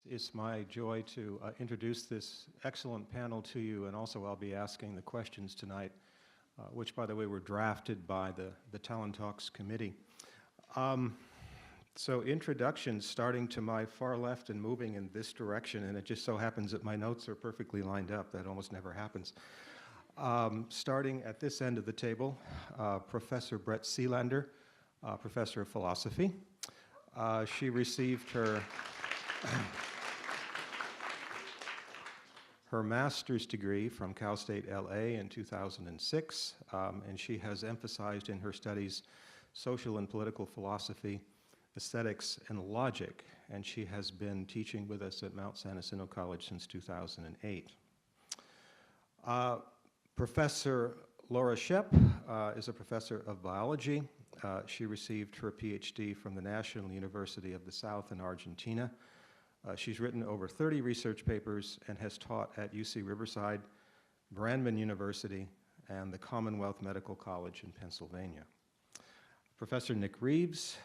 It's my joy to introduce this excellent panel to you, and also I'll be asking the questions tonight, which, by the way, were drafted by the Talon Talks committee. So introduction, starting to my far left and moving in this direction, and it just so happens that my notes are perfectly lined up. That almost never happens. Starting at this end of the table, Professor Brett Seelander, Professor of Philosophy. She received her master's degree from Cal State LA in 2006, and she has emphasized in her studies social and political philosophy, aesthetics, and logic, and she has been teaching with us at Mount San Jacinto College since 2008. Professor Laura Shep is a professor of biology. She received her PhD from the National University of the South in Argentina. She's written over 30 research papers and has taught at UC Riverside, Brandman University, and the Commonwealth Medical College in Pennsylvania. Professor Nick Reeves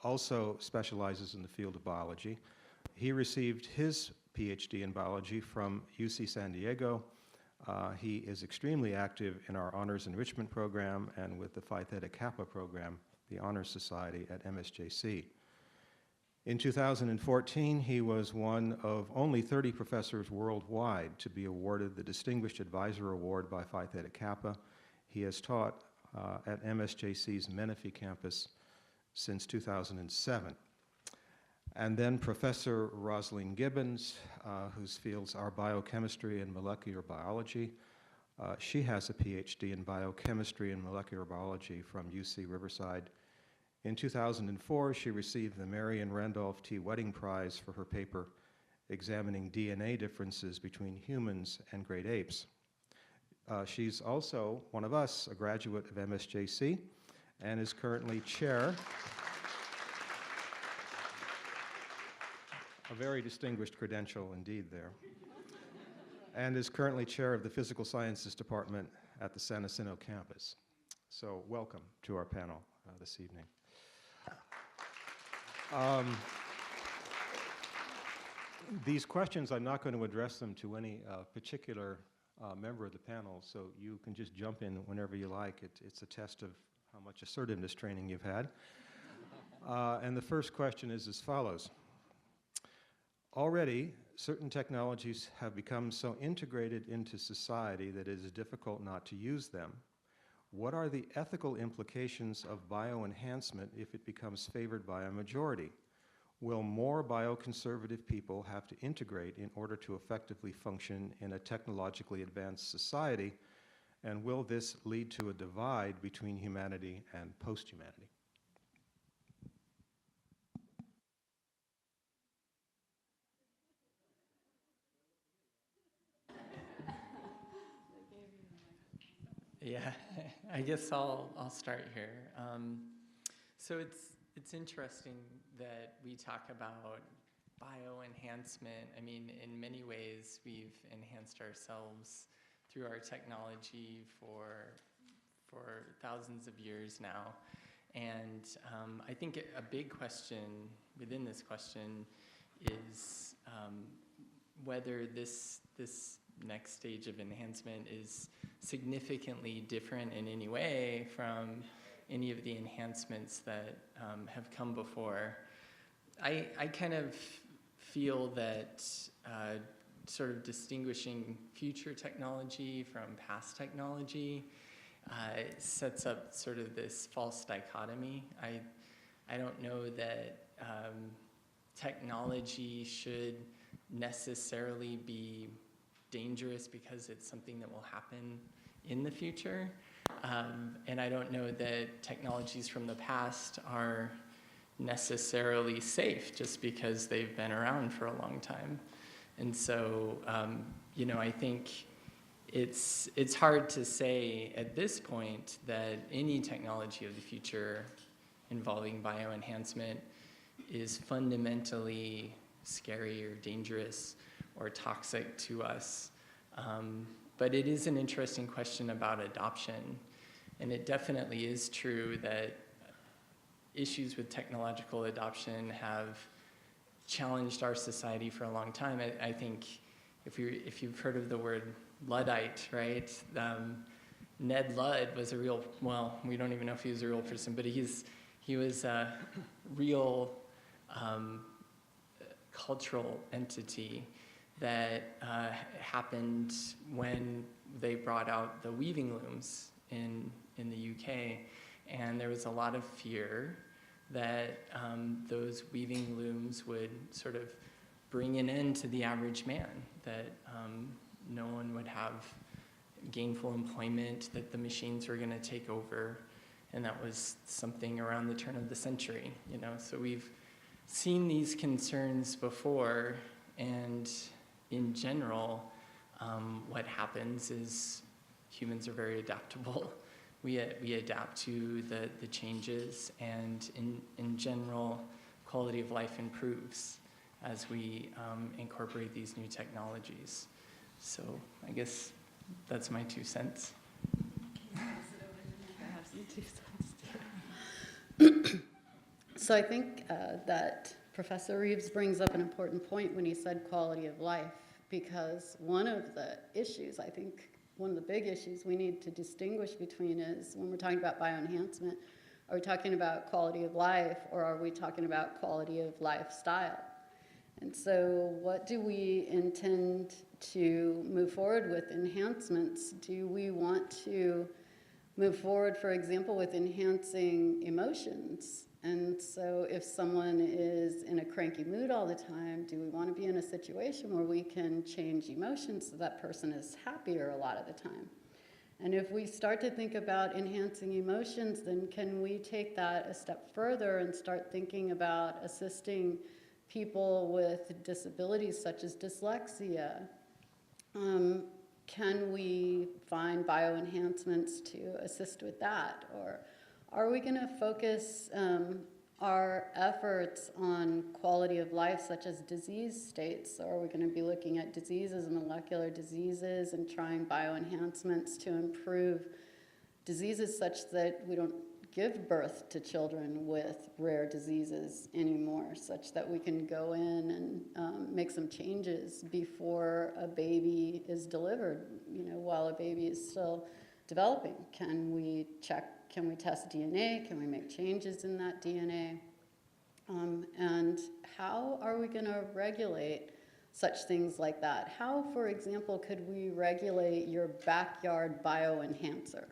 also specializes in the field of biology. He received his PhD in biology from UC San Diego. He is extremely active in our Honors Enrichment Program and with the Phi Theta Kappa program, the Honors Society at MSJC. In 2014, he was one of only 30 professors worldwide to be awarded the Distinguished Advisor Award by Phi Theta Kappa. He has taught at MSJC's Menifee campus since 2007. And then Professor Rosaline Gibbons, whose fields are biochemistry and molecular biology. She has a PhD in biochemistry and molecular biology from UC Riverside. In 2004, she received the Marion Randolph T. Wedding Prize for her paper examining DNA differences between humans and great apes. She's also one of us, a graduate of MSJC, and is currently chair, a very distinguished credential indeed there, and is currently chair of the Physical Sciences Department at the San Jacinto campus. So welcome to our panel this evening. These questions, I'm not going to address them to any particular member of the panel, so you can just jump in whenever you like. It's a test of how much assertiveness training you've had. And the first question is as follows. Already, certain technologies have become so integrated into society that it is difficult not to use them. What are the ethical implications of bioenhancement if it becomes favored by a majority? Will more bioconservative people have to integrate in order to effectively function in a technologically advanced society? And will this lead to a divide between humanity and post-humanity? Yeah, I guess I'll start here. So it's interesting that we talk about bioenhancement. I mean, in many ways, we've enhanced ourselves through our technology for thousands of years now. And I think a big question within this question is whether this next stage of enhancement is significantly different in any way from any of the enhancements that have come before. I kind of feel that sort of distinguishing future technology from past technology sets up sort of this false dichotomy. I don't know that technology should necessarily be dangerous because it's something that will happen in the future. And I don't know that technologies from the past are necessarily safe just because they've been around for a long time. And so, you know, I think it's hard to say at this point that any technology of the future involving bioenhancement is fundamentally scary or dangerous or toxic to us. But it is an interesting question about adoption. And it definitely is true that issues with technological adoption have challenged our society for a long time. I think if you've heard of the word Luddite, right? Ned Ludd was a real, well, we don't even know if he was a real person, but he was a real cultural entity that happened when they brought out the weaving looms in the UK, and there was a lot of fear that those weaving looms would sort of bring an end to the average man, that no one would have gainful employment, that the machines were going to take over, and that was something around the turn of the century, you know. So we've seen these concerns before, and in general, what happens is humans are very adaptable. We adapt to the changes, and in general, quality of life improves as we incorporate these new technologies. So I guess that's my 2 cents. So I think that Professor Reeves brings up an important point when he said quality of life, because one of the issues, I think one of the big issues we need to distinguish between is when we're talking about bioenhancement, are we talking about quality of life, or are we talking about quality of lifestyle? And so what do we intend to move forward with enhancements? Do we want to move forward, for example, with enhancing emotions? And so if someone is in a cranky mood all the time, do we want to be in a situation where we can change emotions so that person is happier a lot of the time? And if we start to think about enhancing emotions, then can we take that a step further and start thinking about assisting people with disabilities such as dyslexia? Can we find bioenhancements to assist with that? Or are we going to focus our efforts on quality of life, such as disease states? Or are we going to be looking at diseases, molecular diseases, and trying bioenhancements to improve diseases such that we don't give birth to children with rare diseases anymore, such that we can go in and make some changes before a baby is delivered, you know, while a baby is still developing? Can we test DNA? Can we make changes in that DNA? And how are we going to regulate such things like that? How, for example, could we regulate your backyard bioenhancer?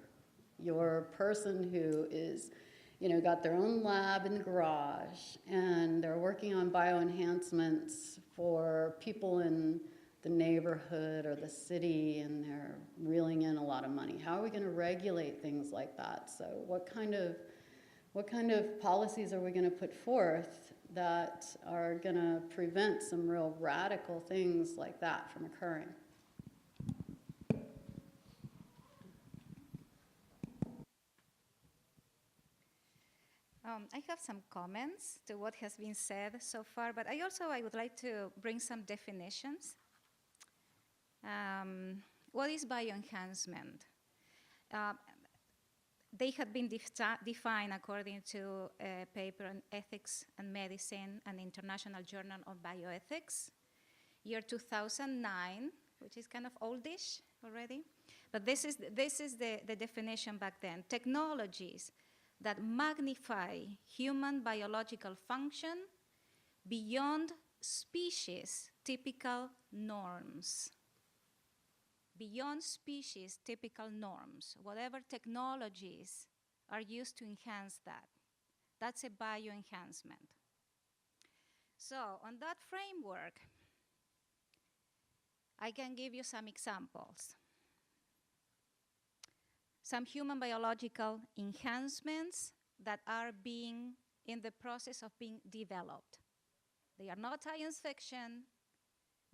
Your person who is, you know, got their own lab in the garage, and they're working on bioenhancements for people in the neighborhood or the city, and they're reeling in a lot of money. How are we going to regulate things like that? So what kind of policies are we going to put forth that are going to prevent some real radical things like that from occurring? I have some comments to what has been said so far, but I would like to bring some definitions. What is bioenhancement? They have been defined according to a paper on ethics and medicine and International Journal of Bioethics, year 2009, which is kind of oldish already. But this is the definition back then. Technologies that magnify human biological function beyond species typical norms. Beyond species typical norms, whatever technologies are used to enhance that. That's a bioenhancement. So on that framework, I can give you some examples. Some human biological enhancements that are being in the process of being developed. They are not science fiction.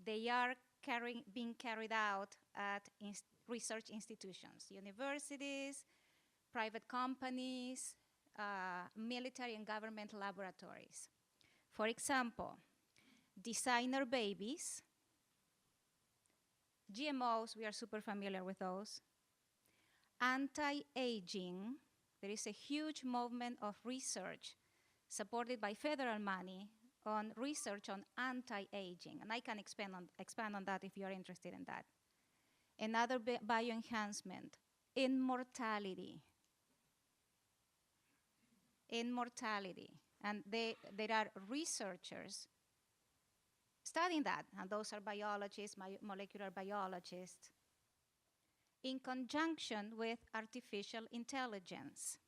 They are being carried out at research institutions, universities, private companies, military and government laboratories. For example, designer babies, GMOs, we are super familiar with those. Anti-aging, there is a huge movement of research supported by federal money on research on anti-aging, and I can expand on that if you're interested in that. Another bioenhancement, immortality. Immortality. And there are researchers studying that, and those are biologists, molecular biologists, in conjunction with artificial intelligence.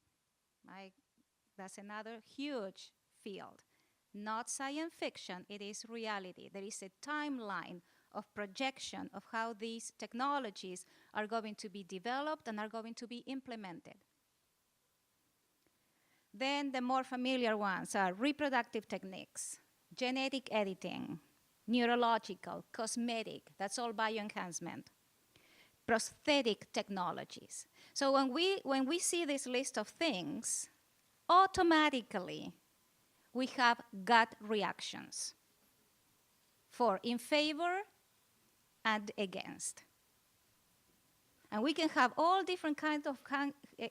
That's another huge field. Not science fiction, it is reality. There is a timeline of projection of how these technologies are going to be developed and are going to be implemented. Then the more familiar ones are reproductive techniques, genetic editing, neurological, cosmetic, that's all bioenhancement, prosthetic technologies. So when we see this list of things, automatically we have gut reactions for in favor and against. And we can have all different kinds of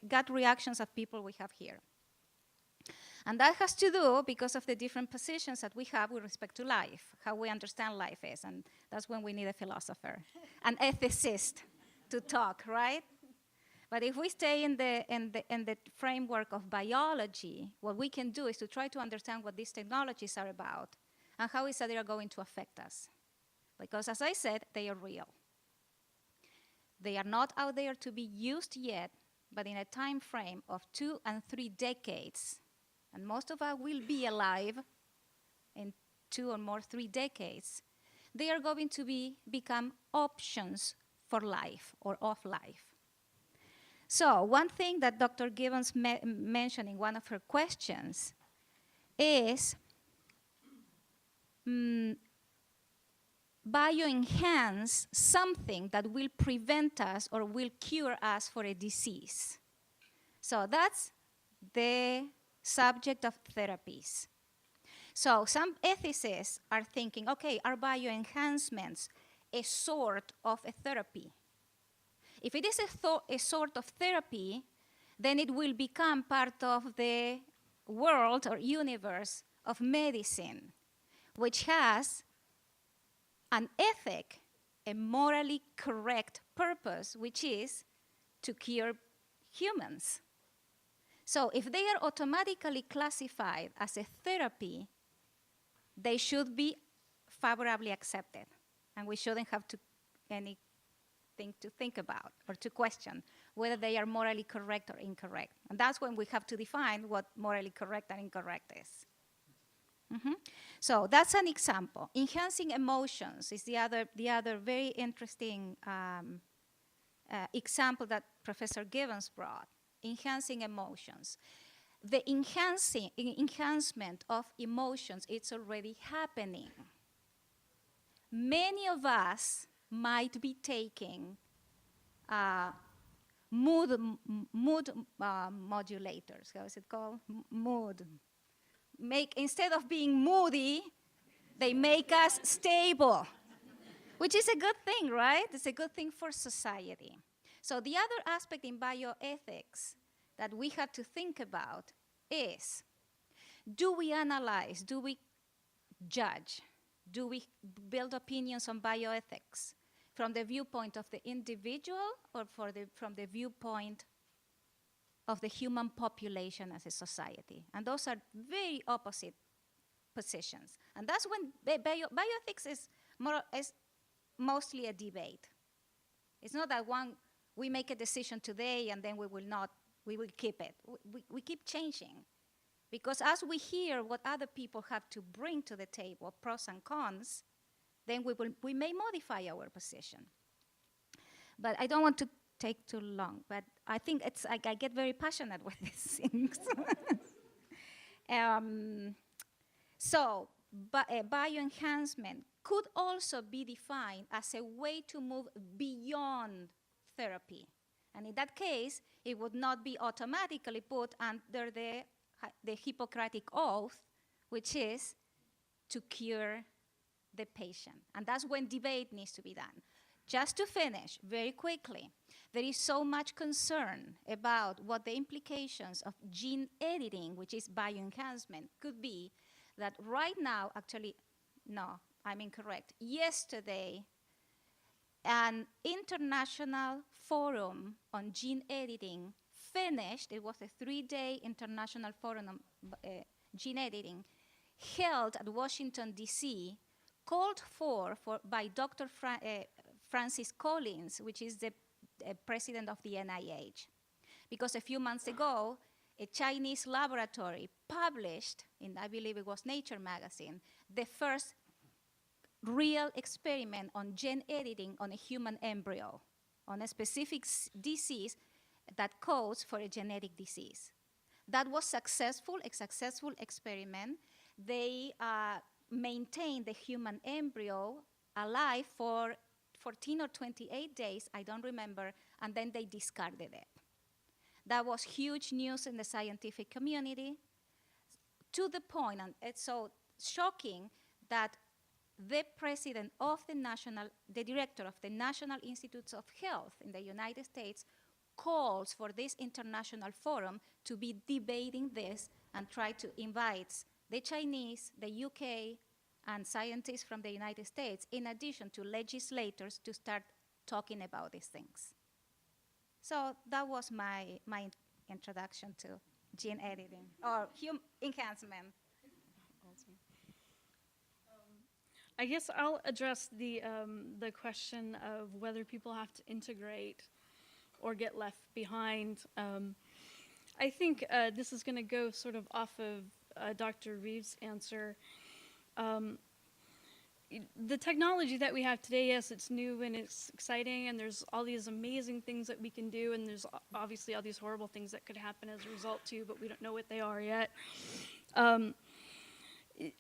gut reactions of people we have here. And that has to do because of the different positions that we have with respect to life, how we understand life is. And that's when we need a philosopher, an ethicist to talk, right? But if we stay in the framework of biology, what we can do is to try to understand what these technologies are about and how is that they are going to affect us. Because as I said, they are real. They are not out there to be used yet, but in a time frame of 2 and 3 decades, and most of us will be alive in 2 or more 3 decades, they are going to become options for life or of life. So one thing that Dr. Gibbons mentioned in one of her questions is bioenhance something that will prevent us or will cure us for a disease. So that's the subject of therapies. So some ethicists are thinking, okay, are bioenhancements a sort of a therapy? If it is a sort of therapy, then it will become part of the world or universe of medicine, which has an ethic, a morally correct purpose, which is to cure humans. So if they are automatically classified as a therapy, they should be favorably accepted, and we shouldn't have anything to think about or to question whether they are morally correct or incorrect. And that's when we have to define what morally correct and incorrect is. So that's an example. Enhancing emotions is the other very interesting example that Professor Gibbons brought. Enhancing emotions. The enhancement of emotions, it's already happening. Many of us might be taking mood modulators. How is it called? Mood. Instead of being moody, they make us stable, which is a good thing, right? It's a good thing for society. So the other aspect in bioethics that we have to think about is, do we analyze, do we judge, do we build opinions on bioethics from the viewpoint of the individual or from the viewpoint of the human population as a society? And those are very opposite positions. And that's when bioethics is mostly a debate. It's not that we make a decision today and then we will keep it. We keep changing. Because as we hear what other people have to bring to the table, pros and cons, then we may modify our position. But I don't want to take too long, but I think I get very passionate with these things. So bioenhancement could also be defined as a way to move beyond therapy. And in that case, it would not be automatically put under the Hippocratic Oath, which is to cure the patient. And that's when debate needs to be done. Just to finish very quickly, there is so much concern about what the implications of gene editing, which is bioenhancement, could be, that right now, actually, no, I'm incorrect. Yesterday, an international forum on gene editing finished. It was a 3-day international forum on gene editing held at Washington, D.C., called for by Dr. Francis Collins, which is the president of the NIH. Because a few months ago, a Chinese laboratory published, in I believe it was Nature magazine, the first real experiment on gene editing on a human embryo, on a specific disease that codes for a genetic disease. That was successful, a successful experiment. They maintained the human embryo alive for 14 or 28 days, I don't remember, and then they discarded it. That was huge news in the scientific community, to the point, and it's so shocking that the president of the director of the National Institutes of Health in the United States calls for this international forum to be debating this and try to invite the Chinese, the UK, and scientists from the United States, in addition to legislators, to start talking about these things. So that was my introduction to gene editing, or enhancement. I guess I'll address the question of whether people have to integrate or get left behind. I think this is going to go sort of off of Dr. Reeves' answer. The technology that we have today, yes, it's new and it's exciting, and there's all these amazing things that we can do, and there's obviously all these horrible things that could happen as a result too, but we don't know what they are yet.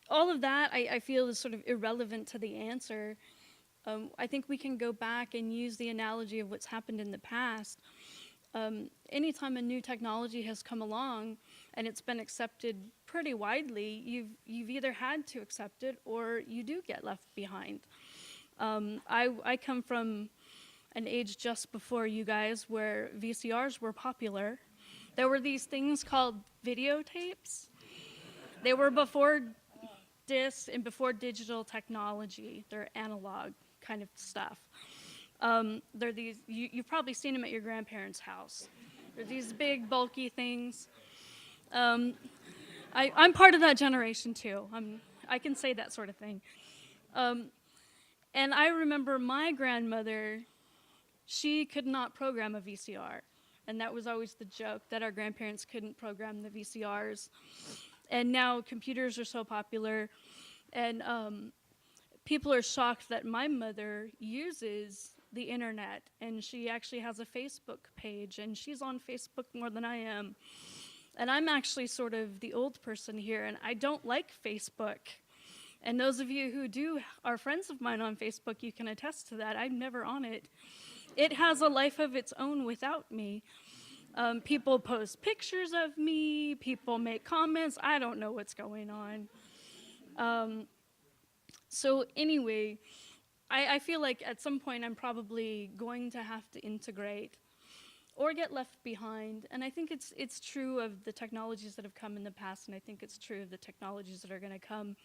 All of that, I feel, is sort of irrelevant to the answer. I think we can go back and use the analogy of what's happened in the past. Anytime a new technology has come along and it's been accepted pretty widely, you've either had to accept it or you do get left behind. I come from an age just before you guys where VCRs were popular. There were these things called videotapes. They were before discs and before digital technology. They're analog kind of stuff. They're these, you've probably seen them at your grandparents' house. They're these big, bulky things. I'm part of that generation too. I can say that sort of thing. And I remember my grandmother, she could not program a VCR. And that was always the joke, that our grandparents couldn't program the VCRs. And now computers are so popular, and people are shocked that my mother uses the internet, and she actually has a Facebook page, and she's on Facebook more than I am. And I'm actually sort of the old person here, and I don't like Facebook. And those of you who do are friends of mine on Facebook, you can attest to that. I'm never on it. It has a life of its own without me. People post pictures of me, people make comments, I don't know what's going on. So anyway, I feel like at some point I'm probably going to have to integrate or get left behind. And I think it's true of the technologies that have come in the past, and I think it's true of the technologies that are going to come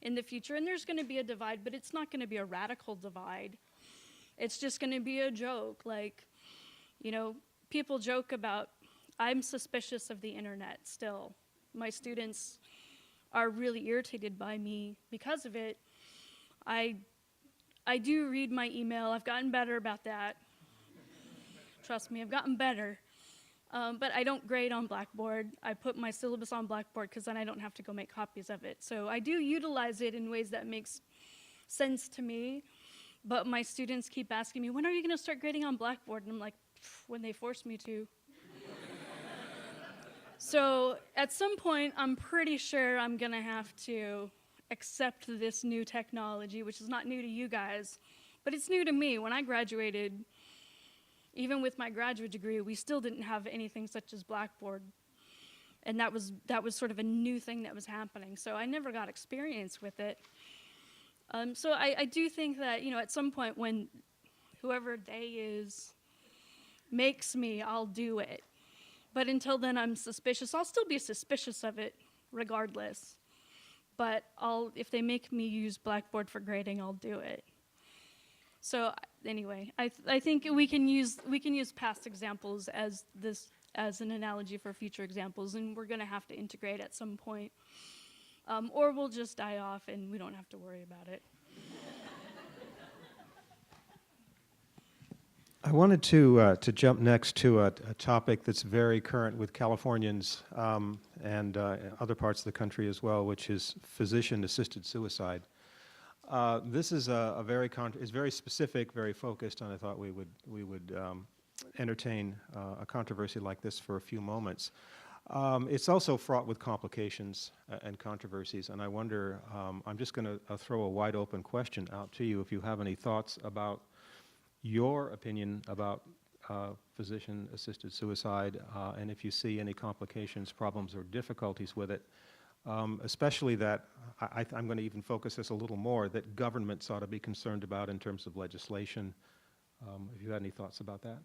in the future. And there's going to be a divide, but it's not going to be a radical divide. It's just going to be a joke. Like, you know, people joke about, I'm suspicious of the internet still. My students are really irritated by me because of it. I do read my email. I've gotten better about that. Trust me, I've gotten better. But I don't grade on Blackboard. I put my syllabus on Blackboard because then I don't have to go make copies of it. So I do utilize it in ways that makes sense to me. But my students keep asking me, when are you going to start grading on Blackboard? And I'm like, when they force me to. So at some point, I'm pretty sure I'm going to have to accept this new technology, which is not new to you guys, but it's new to me. When I graduated, even with my graduate degree, we still didn't have anything such as Blackboard. And that was sort of a new thing that was happening. So I never got experience with it. So I do think that, you know, at some point when whoever they is makes me, I'll do it. But until then, I'm suspicious. I'll still be suspicious of it regardless. but if they make me use Blackboard for grading, I'll do it. So anyway, I think we can use past examples as an analogy for future examples, and we're going to have to integrate at some point, or we'll just die off and we don't have to worry about it. I wanted to jump next to a topic that's very current with Californians and other parts of the country as well, which is physician-assisted suicide. This is is very specific, very focused, and I thought we would entertain a controversy like this for a few moments. It's also fraught with complications and controversies, and I wonder, I'm just going to throw a wide open question out to you if you have any thoughts about your opinion about physician-assisted suicide, and if you see any complications, problems, or difficulties with it, especially that, I'm going to even focus this a little more, that governments ought to be concerned about in terms of legislation. Have you had any thoughts about that?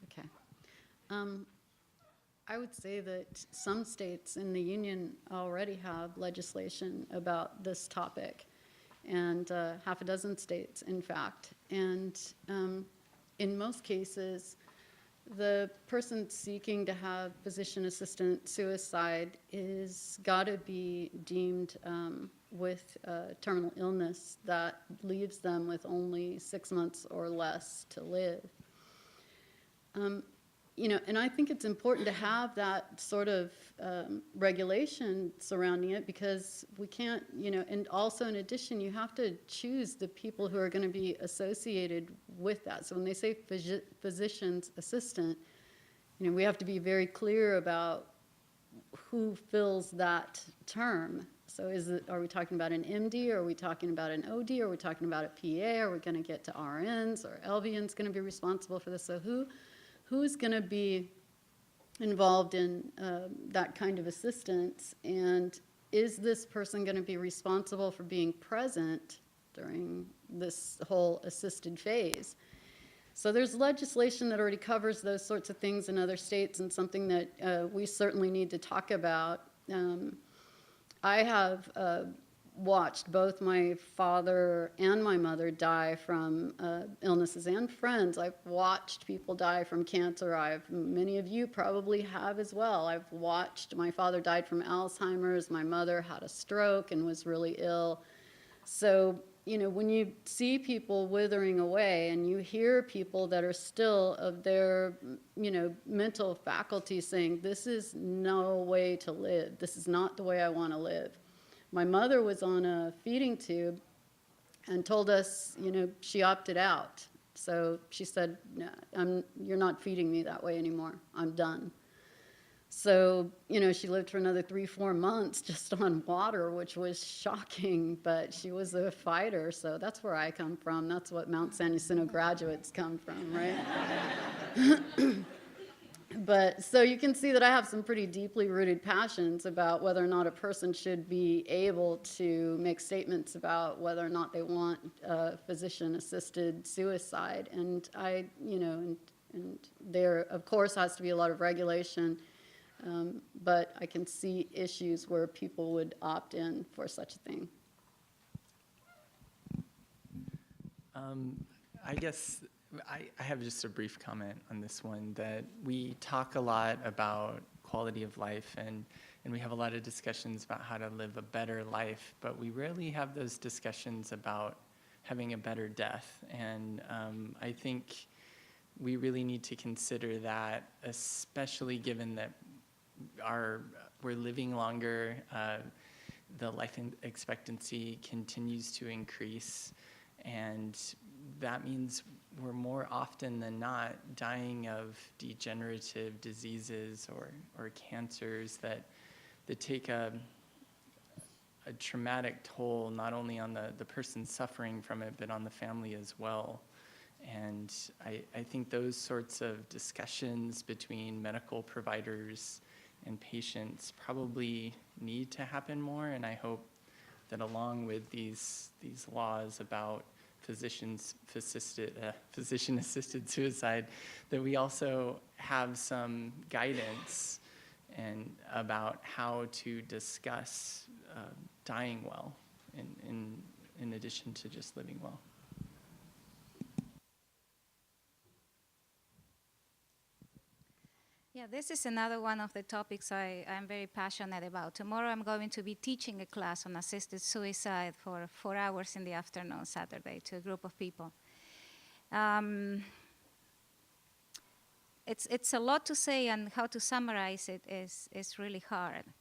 Okay. I would say that some states in the union already have legislation about this topic, and half a dozen states, in fact. And in most cases, the person seeking to have physician-assisted suicide is got to be deemed with terminal illness that leaves them with only 6 months or less to live. You know, and I think it's important to have that sort of regulation surrounding it, because we can't, you know, and also in addition, you have to choose the people who are going to be associated with that. So when they say physician's assistant, you know, we have to be very clear about who fills that term. So are we talking about an MD, or are we talking about an OD, or are we talking about a PA? Are we going to get to RNs, or LVNs going to be responsible for this? So who's going to be involved in that kind of assistance, and is this person going to be responsible for being present during this whole assisted phase? So there's legislation that already covers those sorts of things in other states, and something that we certainly need to talk about. I have watched both my father and my mother die from illnesses, and friends. I've watched people die from cancer. Many of you probably have as well. I've watched, my father died from Alzheimer's, my mother had a stroke and was really ill. So, you know, when you see people withering away, and you hear people that are still of their, you know, mental faculty saying, this is no way to live, this is not the way I want to live. My mother was on a feeding tube and told us, you know, she opted out. So she said, no, you're not feeding me that way anymore. I'm done. So, you know, she lived for another 3-4 months just on water, which was shocking, but she was a fighter. So that's where I come from. That's what Mount San Jacinto graduates come from, right? But so you can see that I have some pretty deeply rooted passions about whether or not a person should be able to make statements about whether or not they want physician-assisted suicide. And you know, and there, of course, has to be a lot of regulation, but I can see issues where people would opt in for such a thing. I guess I have just a brief comment on this one, that we talk a lot about quality of life, and we have a lot of discussions about how to live a better life, but we rarely have those discussions about having a better death. And I think we really need to consider that, especially given that we're living longer, the life expectancy continues to increase, and that means we're more often than not dying of degenerative diseases or cancers that take a traumatic toll, not only on the person suffering from it, but on the family as well. And I think those sorts of discussions between medical providers and patients probably need to happen more, and I hope that along with these laws about physician-assisted suicide, that we also have some guidance and about how to discuss dying well in addition to just living well. Yeah, this is another one of the topics I'm very passionate about. Tomorrow I'm going to be teaching a class on assisted suicide for 4 hours in the afternoon, Saturday, to a group of people. It's a lot to say, and how to summarize it is really hard.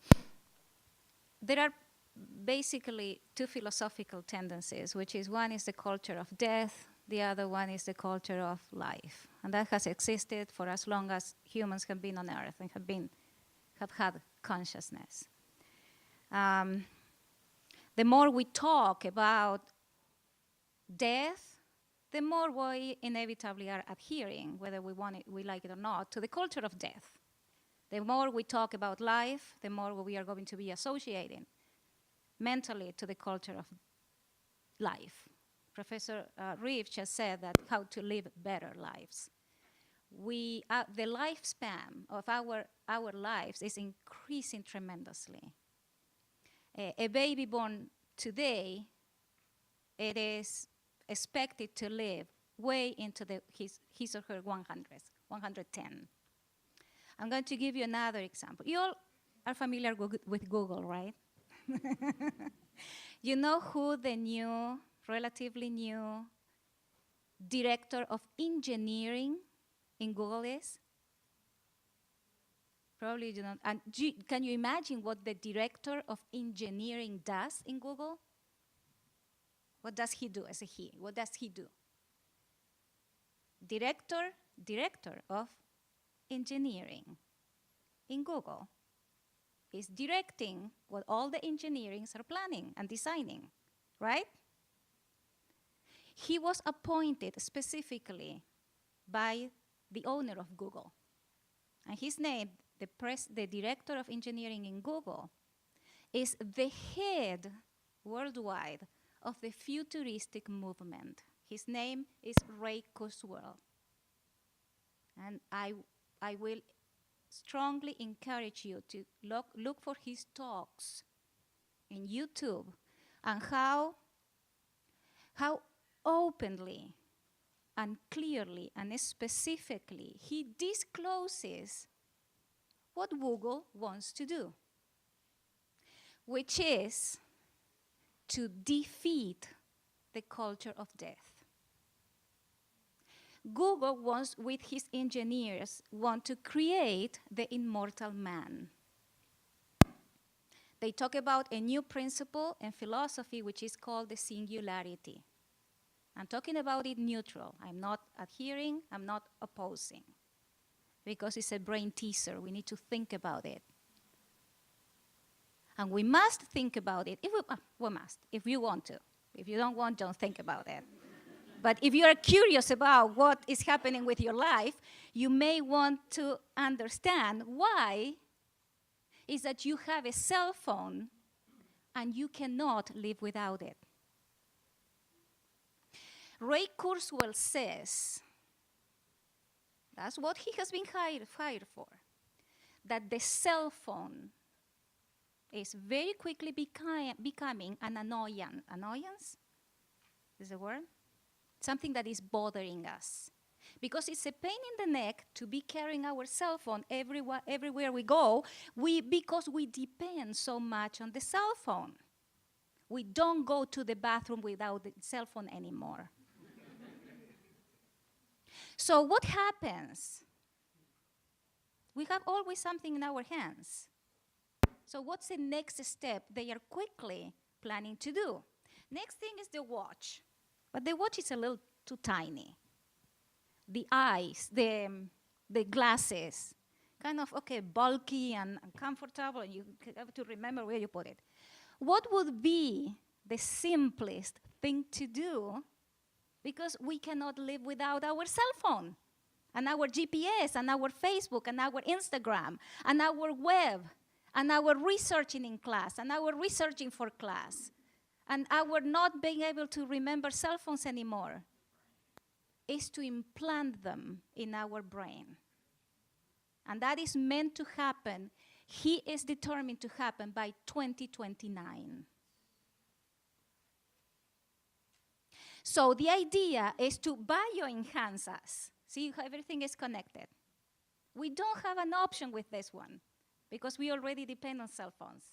There are basically two philosophical tendencies, which is one is the culture of death, the other one is the culture of life. And that has existed for as long as humans have been on Earth and have had consciousness. The more we talk about death, the more we inevitably are adhering, whether we like it or not, to the culture of death. The more we talk about life, the more we are going to be associating mentally to the culture of life. Professor Reeve just said that how to live better lives. The lifespan of our lives is increasing tremendously. A baby born today, it is expected to live way into his or her 100s, 110. I'm going to give you another example. You all are familiar with Google, right? You know who the relatively new director of engineering in Google is? Probably you don't. And can you imagine what the director of engineering does in Google? What does he do as a he? What does he do? Director of engineering in Google is directing what all the engineers are planning and designing, right? He was appointed specifically by the owner of Google. And his name, the director of engineering in Google, is the head worldwide of the futuristic movement. His name is Ray Kurzweil. And I will strongly encourage you to look for his talks in YouTube and how openly and clearly and specifically he discloses what Google wants to do, which is to defeat the culture of death. Google wants, with his engineers, want to create the immortal man. They talk about a new principle in philosophy which is called the singularity. I'm talking about it neutral. I'm not adhering, I'm not opposing. Because it's a brain teaser, we need to think about it. And we must think about it, we must, if you want to. If you don't want, don't think about it. But if you are curious about what is happening with your life, you may want to understand why is that you have a cell phone and you cannot live without it. Ray Kurzweil says, that's what he has been hired for, that the cell phone is very quickly becoming an annoyance. Annoyance? Is the word? Something that is bothering us. Because it's a pain in the neck to be carrying our cell phone everywhere we go, because we depend so much on the cell phone. We don't go to the bathroom without the cell phone anymore. So what happens? We have always something in our hands. So what's the next step they are quickly planning to do? Next thing is the watch. But the watch is a little too tiny. The eyes, the glasses, kind of, bulky and uncomfortable, and you have to remember where you put it. What would be the simplest thing to do? Because we cannot live without our cell phone, and our GPS, and our Facebook, and our Instagram, and our web, and our researching in class, and our researching for class, and our not being able to remember cell phones anymore is to implant them in our brain. And that is meant to happen. He is determined to happen by 2029. So the idea is to bioenhance us. See how everything is connected. We don't have an option with this one because we already depend on cell phones.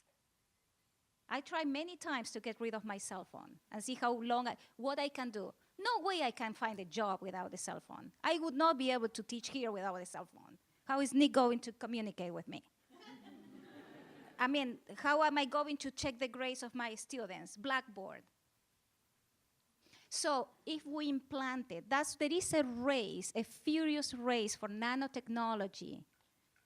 I tried many times to get rid of my cell phone and see how long, what I can do. No way I can find a job without a cell phone. I would not be able to teach here without a cell phone. How is Nick going to communicate with me? I mean, how am I going to check the grades of my students? Blackboard. So if we implant it, there is a race, a furious race for nanotechnology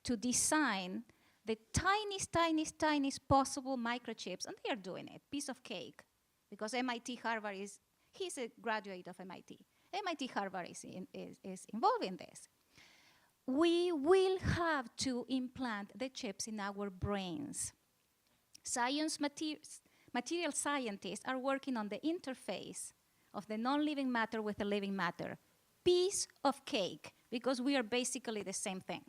to design the tiniest possible microchips, and they are doing it, piece of cake, because MIT, Harvard he's a graduate of MIT. MIT, Harvard is involved in this. We will have to implant the chips in our brains. Material scientists are working on the interface of the non-living matter with the living matter. Piece of cake, because we are basically the same thing.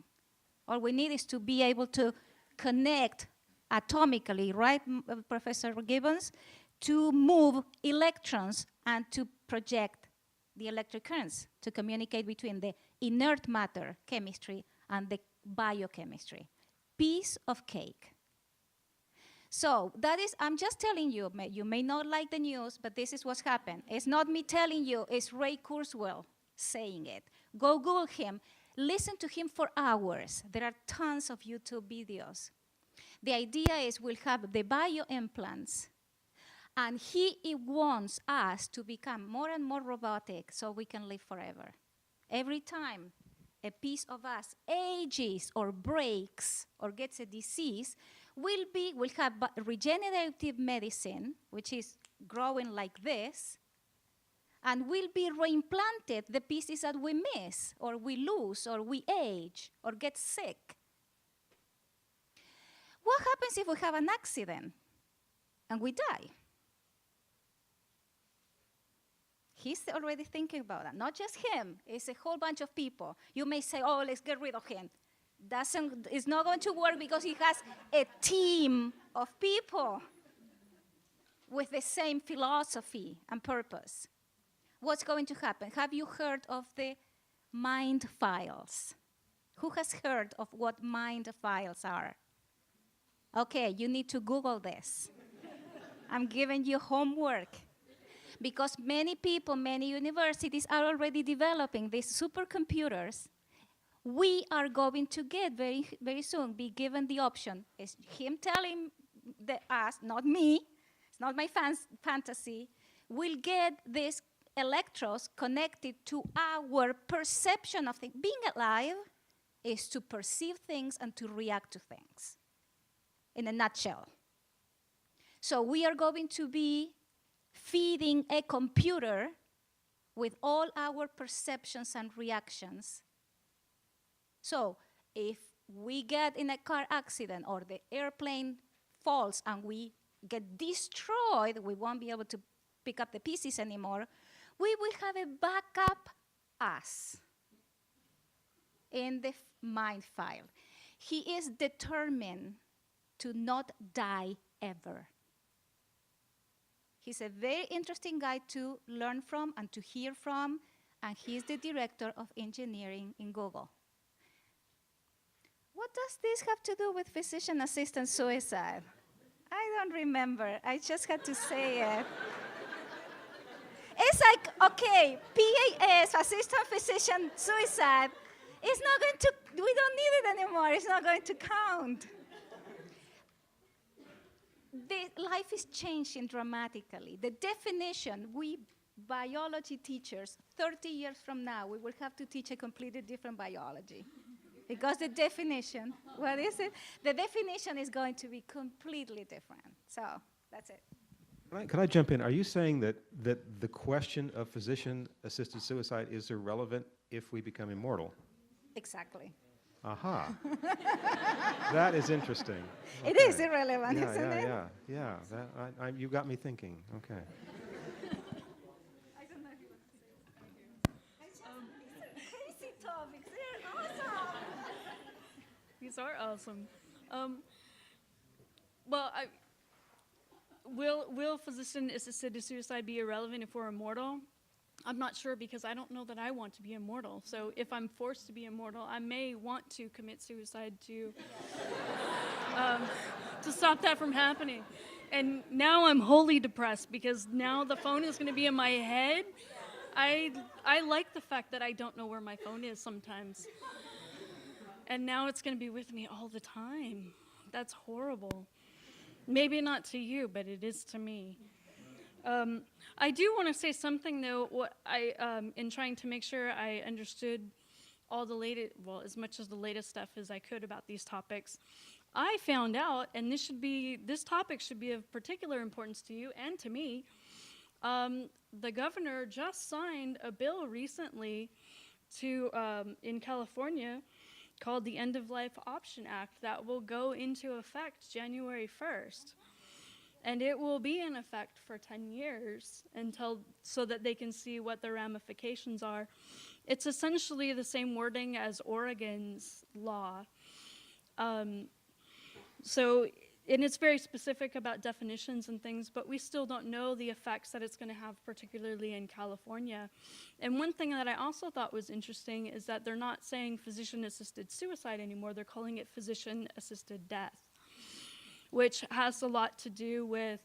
All we need is to be able to connect atomically, right, Professor Gibbons, to move electrons and to project the electric currents to communicate between the inert matter chemistry and the biochemistry. Piece of cake. So that is, I'm just telling you, you may not like the news, but this is what's happened. It's not me telling you, it's Ray Kurzweil saying it. Go Google him, listen to him for hours. There are tons of YouTube videos. The idea is we'll have the bioimplants, and he wants us to become more and more robotic so we can live forever. Every time a piece of us ages or breaks or gets a disease, we'll have regenerative medicine, which is growing like this, and will be reimplanted the pieces that we miss, or we lose, or we age, or get sick. What happens if we have an accident and we die? He's already thinking about that. Not just him, it's a whole bunch of people. You may say, oh, let's get rid of him. It's not going to work because he has a team of people with the same philosophy and purpose. What's going to happen? Have you heard of the mind files? Who has heard of what mind files are? Okay, you need to Google this. I'm giving you homework. Because many people, many universities are already developing these supercomputers. We are going to get very, very soon, be given the option. It's him telling us, not me, it's not my fantasy, we'll get these electrodes connected to our perception of things. Being alive is to perceive things and to react to things, in a nutshell. So we are going to be feeding a computer with all our perceptions and reactions. So if we get in a car accident or the airplane falls and we get destroyed, we won't be able to pick up the pieces anymore, we will have a backup us in the mind file. He is determined to not die ever. He's a very interesting guy to learn from and to hear from, and he's the director of engineering in Google. What does this have to do with physician assistant suicide? I don't remember. I just had to say it. It's like, okay, PAS, assistant physician suicide, it's not going to, we don't need it anymore. It's not going to count. Life is changing dramatically. The definition, we biology teachers, 30 years from now, we will have to teach a completely different biology. Because the definition, what is it? The definition is going to be completely different. So that's it. Can I jump in? Are you saying that the question of physician-assisted suicide is irrelevant if we become immortal? Exactly. Aha. That is interesting. It is Okay. irrelevant, Yeah, isn't yeah, it? yeah, yeah. You got me thinking. Okay. I don't know if you want to say Crazy topics, they're awesome. these are awesome. Well, will physician-assisted suicide be irrelevant if we're immortal? I'm not sure because I don't know that I want to be immortal. So if I'm forced to be immortal, I may want to commit suicide to stop that from happening. And now I'm wholly depressed because now the phone is going to be in my head. I like the fact that I don't know where my phone is sometimes. And now it's going to be with me all the time. That's horrible. Maybe not to you, but it is to me. I do want to say something though. What in trying to make sure I understood all the latest, well, as much as the latest stuff as I could about these topics, I found out, and this topic should be of particular importance to you and to me. The governor just signed a bill recently in California called the End of Life Option Act that will go into effect January 1st. And it will be in effect for 10 years so that they can see what the ramifications are. It's essentially the same wording as Oregon's law. And it's very specific about definitions and things, but we still don't know the effects that it's going to have, particularly in California. And one thing that I also thought was interesting is that they're not saying physician-assisted suicide anymore. They're calling it physician-assisted death, which has a lot to do with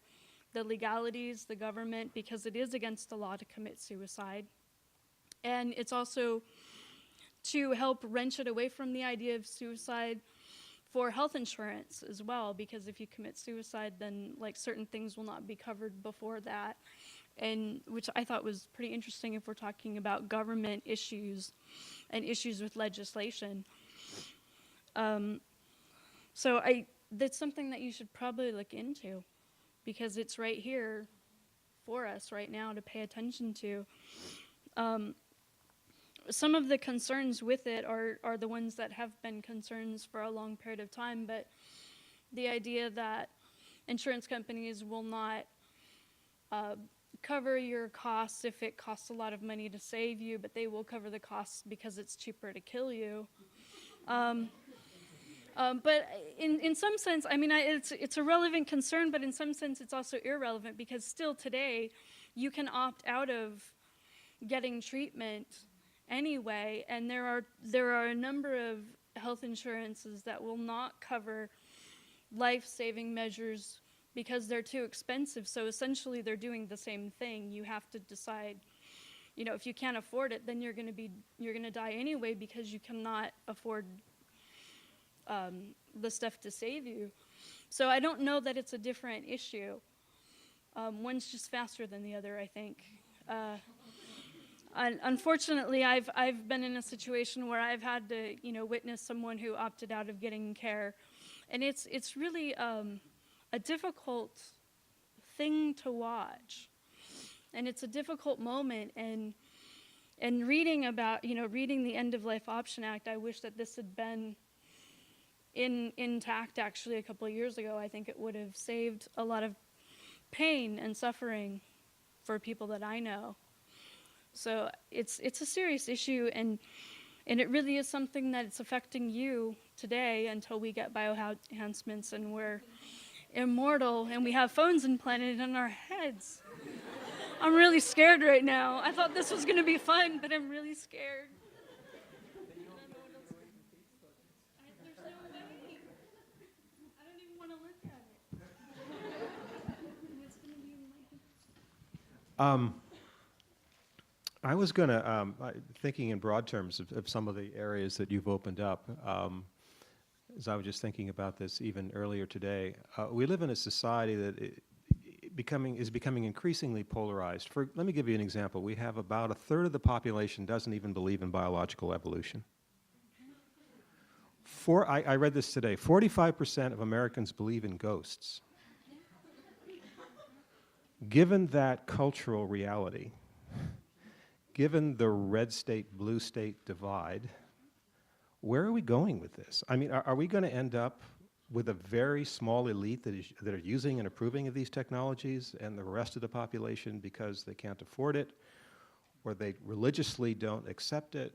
the legalities, the government, because it is against the law to commit suicide. And it's also to help wrench it away from the idea of suicide for health insurance as well, because if you commit suicide, then like certain things will not be covered before that, and which I thought was pretty interesting if we're talking about government issues and issues with legislation. So that's something that you should probably look into, because it's right here for us right now to pay attention to. Some of the concerns with it are the ones that have been concerns for a long period of time, but the idea that insurance companies will not cover your costs if it costs a lot of money to save you, but they will cover the costs because it's cheaper to kill you. But in some sense, I mean, it's a relevant concern, but in some sense it's also irrelevant, because still today you can opt out of getting treatment anyway, and there are a number of health insurances that will not cover life-saving measures because they're too expensive. So essentially they're doing the same thing. You have to decide, if you can't afford it, then you're going to die anyway because you cannot afford the stuff to save you. So I don't know that it's a different issue. One's just faster than the other, I think. Unfortunately, I've been in a situation where I've had to, witness someone who opted out of getting care, and it's really a difficult thing to watch, and it's a difficult moment. And reading about, reading the End of Life Option Act, I wish that this had been intact actually a couple of years ago. I think it would have saved a lot of pain and suffering for people that I know. So it's a serious issue, and it really is something that it's affecting you today until we get bioenhancements and we're immortal and we have phones implanted in our heads. I'm really scared right now. I thought this was going to be fun, but I'm really scared. There's no way. I don't even want to look at it. It's going to be in my head. I was going to, thinking in broad terms of some of the areas that you've opened up, as I was just thinking about this even earlier today, we live in a society that is becoming increasingly polarized. Let me give you an example. We have about a third of the population doesn't even believe in biological evolution. I read this today, 45% of Americans believe in ghosts. Given that cultural reality, given the red state, blue state divide, where are we going with this? I mean, are we going to end up with a very small elite that are using and approving of these technologies, and the rest of the population, because they can't afford it or they religiously don't accept it,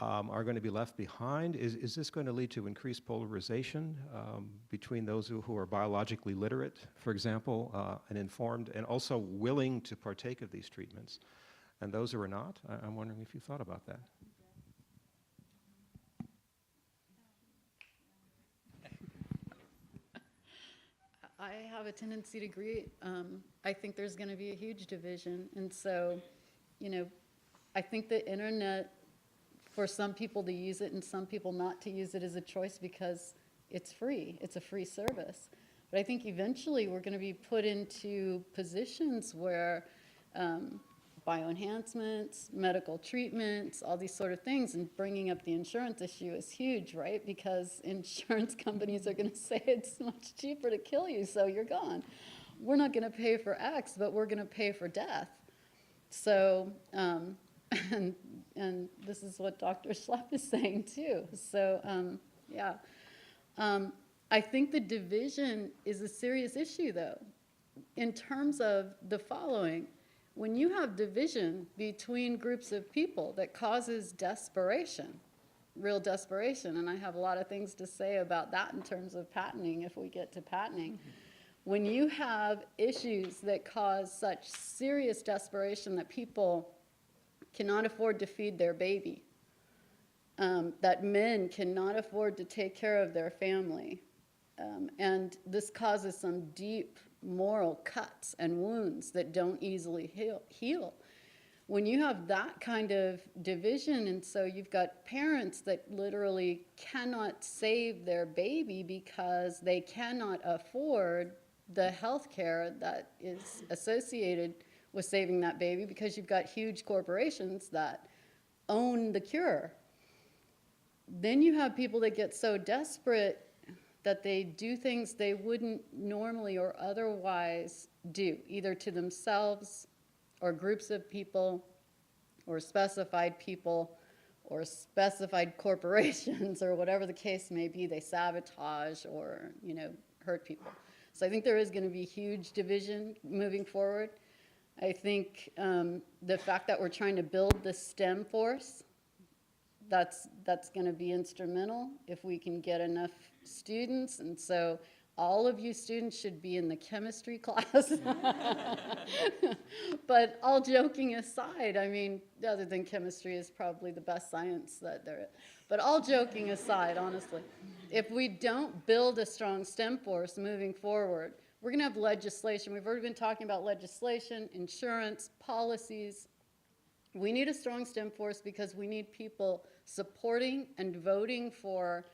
are going to be left behind? Is this going to lead to increased polarization between those who are biologically literate, for example, and informed, and also willing to partake of these treatments, and those who are not? I'm wondering if you thought about that. I have a tendency to agree. I think there's going to be a huge division. And so, you know, I think the internet, for some people to use it and some people not to use it, is a choice because it's free. It's a free service. But I think eventually we're going to be put into positions where bioenhancements, medical treatments, all these sort of things, and bringing up the insurance issue is huge, right? Because insurance companies are going to say it's much cheaper to kill you, so you're gone. We're not going to pay for X, but we're going to pay for death. So, and this is what Dr. Schlepp is saying too. So, yeah. I think the division is a serious issue, though, in terms of the following. When you have division between groups of people, that causes desperation, real desperation, and I have a lot of things to say about that in terms of patenting if we get to patenting. When you have issues that cause such serious desperation that people cannot afford to feed their baby, that men cannot afford to take care of their family, and this causes some deep moral cuts and wounds that don't easily heal. When you have that kind of division, and so you've got parents that literally cannot save their baby because they cannot afford the health care that is associated with saving that baby, because you've got huge corporations that own the cure. Then you have people that get so desperate that they do things they wouldn't normally or otherwise do, either to themselves or groups of people or specified people or specified corporations or whatever the case may be. They sabotage or, you know, hurt people. So I think there is going to be huge division moving forward. I think the fact that we're trying to build the STEM force, that's going to be instrumental if we can get enough students. And so all of you students should be in the chemistry class. But all joking aside, I mean, other than chemistry is probably the best science that there is. But all joking aside, honestly, if we don't build a strong STEM force moving forward, we're going to have legislation. We've already been talking about legislation, insurance, policies. We need a strong STEM force because we need people supporting and voting for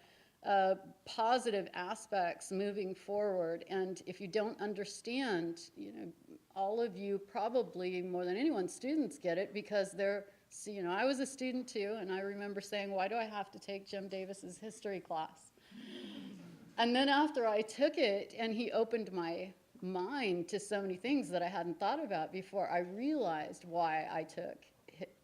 positive aspects moving forward. And if you don't understand, you know, all of you probably more than anyone, students get it because they're, you know, I was a student too, and I remember saying, why do I have to take Jim Davis's history class? And then after I took it and he opened my mind to so many things that I hadn't thought about before, I realized why I took,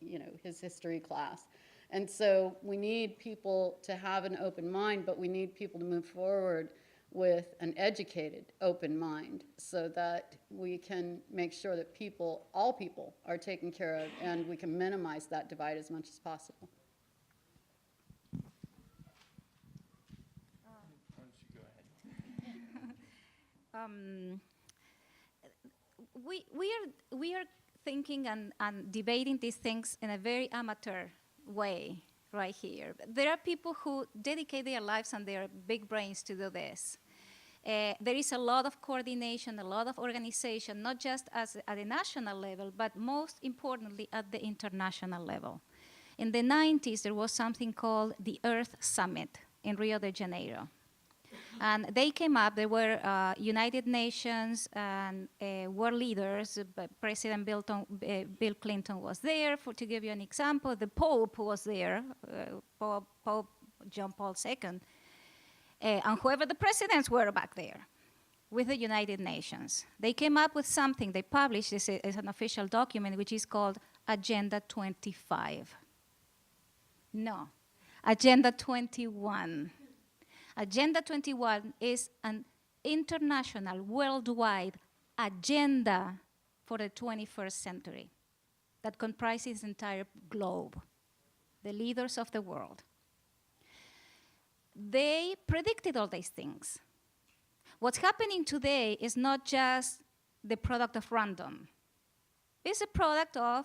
you know, his history class. And so we need people to have an open mind, but we need people to move forward with an educated, open mind so that we can make sure that people, all people, are taken care of and we can minimize that divide as much as possible. Why don't you go ahead? We are thinking and debating these things in a very amateur way right here. There are people who dedicate their lives and their big brains to do this. There is a lot of coordination, a lot of organization, not just at the national level, but most importantly at the international level. In the 90s, there was something called the Earth Summit in Rio de Janeiro. And they came up, there were United Nations and world leaders. President Bill Clinton was there, to give you an example. The Pope was there, Pope John Paul II. And whoever the presidents were back there with the United Nations. They came up with something, they published this as an official document, which is called Agenda 25. No. Agenda 21. Agenda 21 is an international, worldwide agenda for the 21st century that comprises the entire globe, the leaders of the world. They predicted all these things. What's happening today is not just the product of random. It's a product of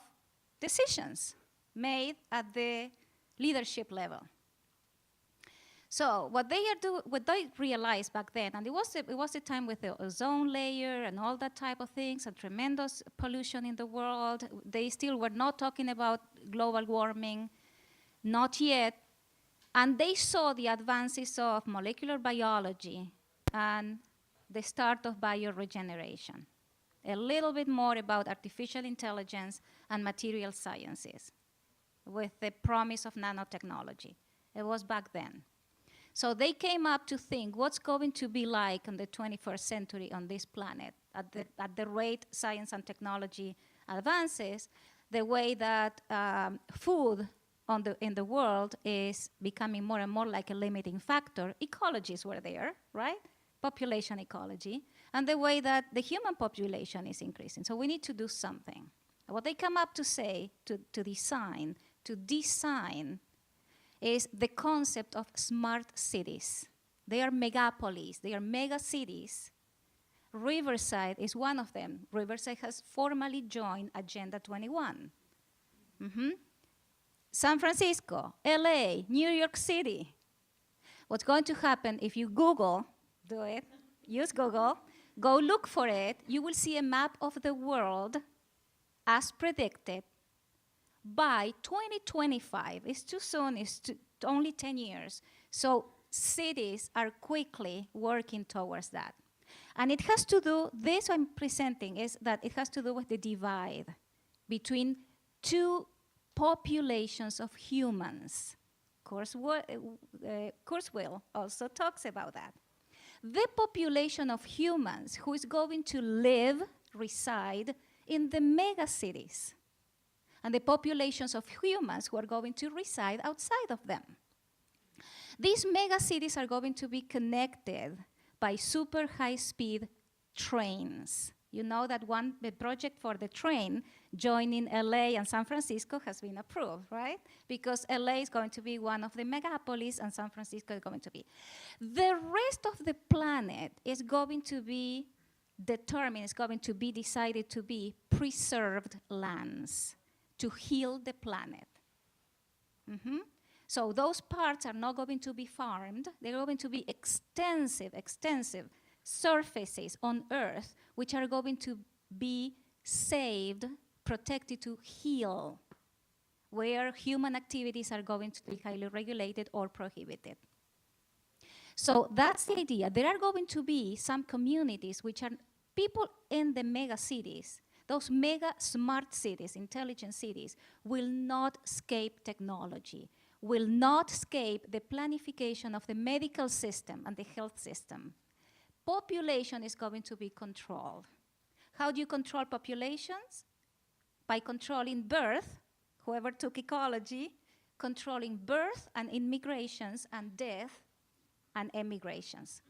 decisions made at the leadership level. So what they realized back then, and it was the time with the ozone layer and all that type of things, and tremendous pollution in the world. They still were not talking about global warming, not yet. And they saw the advances of molecular biology and the start of bioregeneration. A little bit more about artificial intelligence and material sciences with the promise of nanotechnology. It was back then. So they came up to think what's going to be like in the 21st century on this planet at the rate science and technology advances, the way that food in the world is becoming more and more like a limiting factor. Ecologies were there, right? Population ecology, and the way that the human population is increasing. So we need to do something. What they come up to say, to design, is the concept of smart cities. They are megapolis, they are mega cities. Riverside is one of them. Riverside has formally joined Agenda 21. San Francisco, LA, New York City. What's going to happen if you Google, do it, use Google, go look for it, you will see a map of the world as predicted by 2025. It's too soon, it's only 10 years. So cities are quickly working towards that. And it has to do, this I'm presenting is that it has to do with the divide between two populations of humans. Kurzweil also talks about that. The population of humans who is going to reside in the mega cities, and the populations of humans who are going to reside outside of them. These mega cities are going to be connected by super high-speed trains. You know that the project for the train joining LA and San Francisco has been approved, right? Because LA is going to be one of the megapolis and San Francisco is going to be. The rest of the planet is going to be determined, is going to be decided to be preserved lands to heal the planet. So those parts are not going to be farmed. They're going to be extensive surfaces on Earth which are going to be saved, protected to heal, where human activities are going to be highly regulated or prohibited. So that's the idea. There are going to be some communities which are people in the mega cities. Those mega smart cities, intelligent cities, will not escape technology, will not escape the planification of the medical system and the health system. Population is going to be controlled. How do you control populations? By controlling birth, whoever took ecology, controlling birth and immigrations and death and emigrations.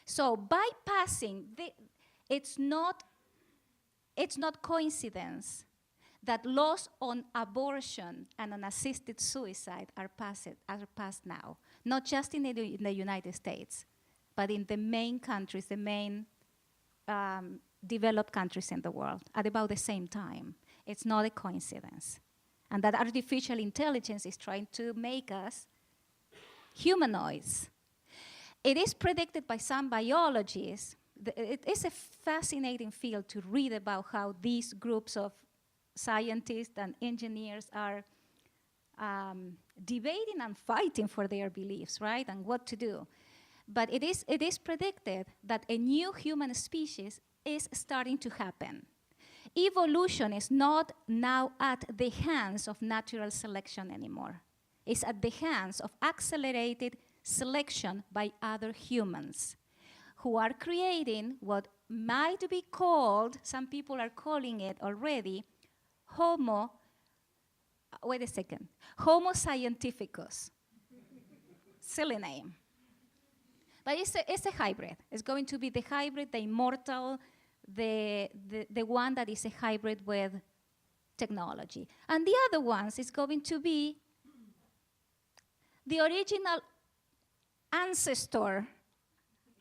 So bypassing, it's not coincidence that laws on abortion and on assisted suicide are passed now, not just in the United States, but in the main countries, the main developed countries in the world at about the same time. It's not a coincidence. And that artificial intelligence is trying to make us humanoids. It is predicted by some biologists. It is a fascinating field to read about how these groups of scientists and engineers are debating and fighting for their beliefs, right, and what to do. But it is predicted that a new human species is starting to happen. Evolution is not now at the hands of natural selection anymore. It's at the hands of accelerated selection by other humans who are creating what might be called, some people are calling it already, Homo scientificus. silly name. But it's a hybrid. It's going to be the hybrid, the immortal, the one that is a hybrid with technology. And the other ones is going to be the original ancestor,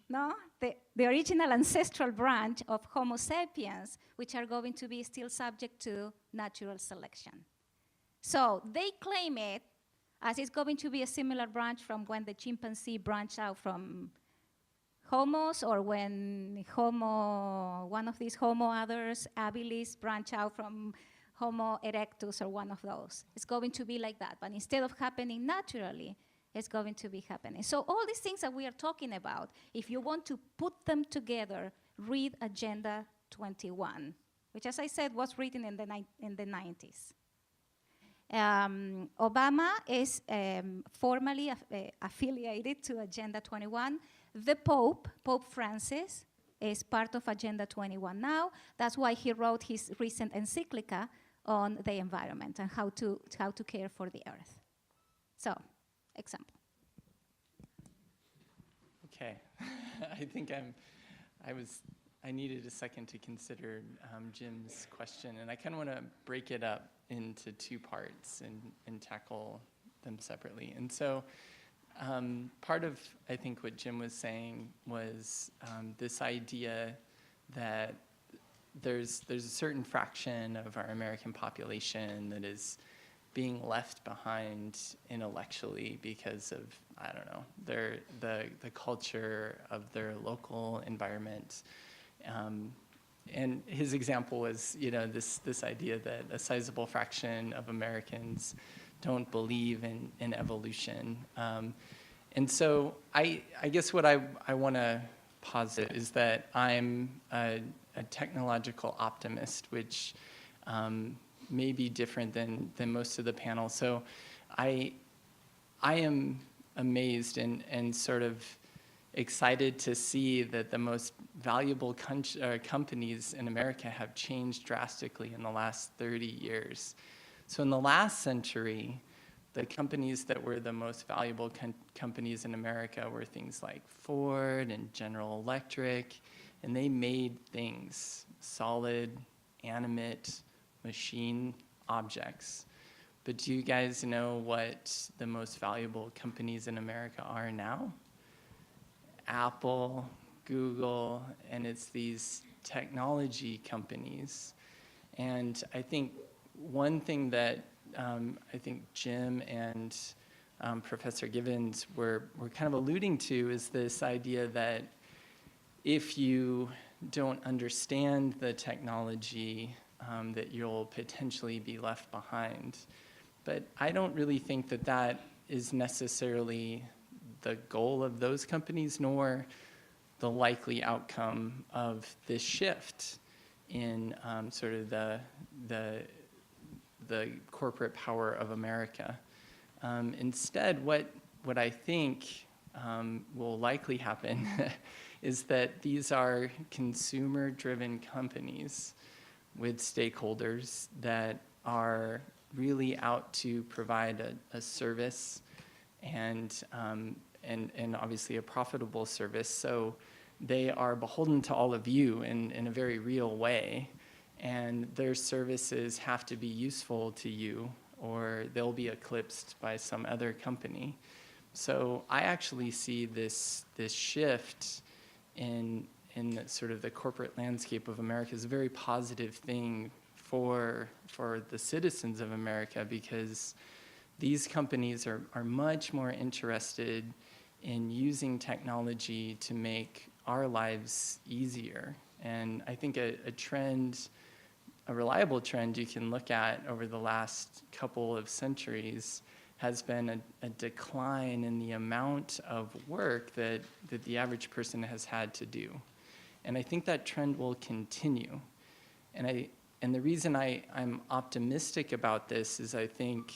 no? The original ancestral branch of Homo sapiens, which are going to be still subject to natural selection. So they claim it as it's going to be a similar branch from when the chimpanzee branched out from Homos, or when one of these Homo others, habilis, branch out from Homo erectus, or one of those. It's going to be like that, but instead of happening naturally, it's going to be happening. So all these things that we are talking about, if you want to put them together, read Agenda 21, which, as I said, was written in the 90s. Obama is formally affiliated to Agenda 21. The Pope Francis, is part of Agenda 21 now. That's why he wrote his recent encyclica on the environment and how to care for the earth. So, example. Okay, I think I needed a second to consider Jim's question, and I kind of want to break it up into two parts and tackle them separately. And so part of, I think, what Jim was saying was this idea that there's a certain fraction of our American population that is being left behind intellectually because of, I don't know, the culture of their local environment. And his example was, this idea that a sizable fraction of Americans don't believe in evolution. And so I guess what I want to posit is that I'm a technological optimist, which may be different than most of the panel. So I am amazed and sort of excited to see that the most valuable companies in America have changed drastically in the last 30 years. So in the last century, the companies that were the most valuable companies in America were things like Ford and General Electric, and they made things, solid, animate, machine objects. But do you guys know what the most valuable companies in America are now? Apple, Google, and it's these technology companies. And I think one thing that I think Jim and Professor Givens were kind of alluding to is this idea that if you don't understand the technology, that you'll potentially be left behind. But I don't really think that that is necessarily the goal of those companies, nor the likely outcome of this shift in sort of the corporate power of America. Instead, what I think will likely happen is that these are consumer-driven companies with stakeholders that are really out to provide a service and obviously a profitable service. So they are beholden to all of you in a very real way, and their services have to be useful to you or they'll be eclipsed by some other company. So I actually see this shift in sort of the corporate landscape of America as a very positive thing for the citizens of America, because these companies are much more interested in using technology to make our lives easier. And I think a reliable trend you can look at over the last couple of centuries has been a decline in the amount of work that the average person has had to do. And I think that trend will continue. And the reason I'm optimistic about this is I think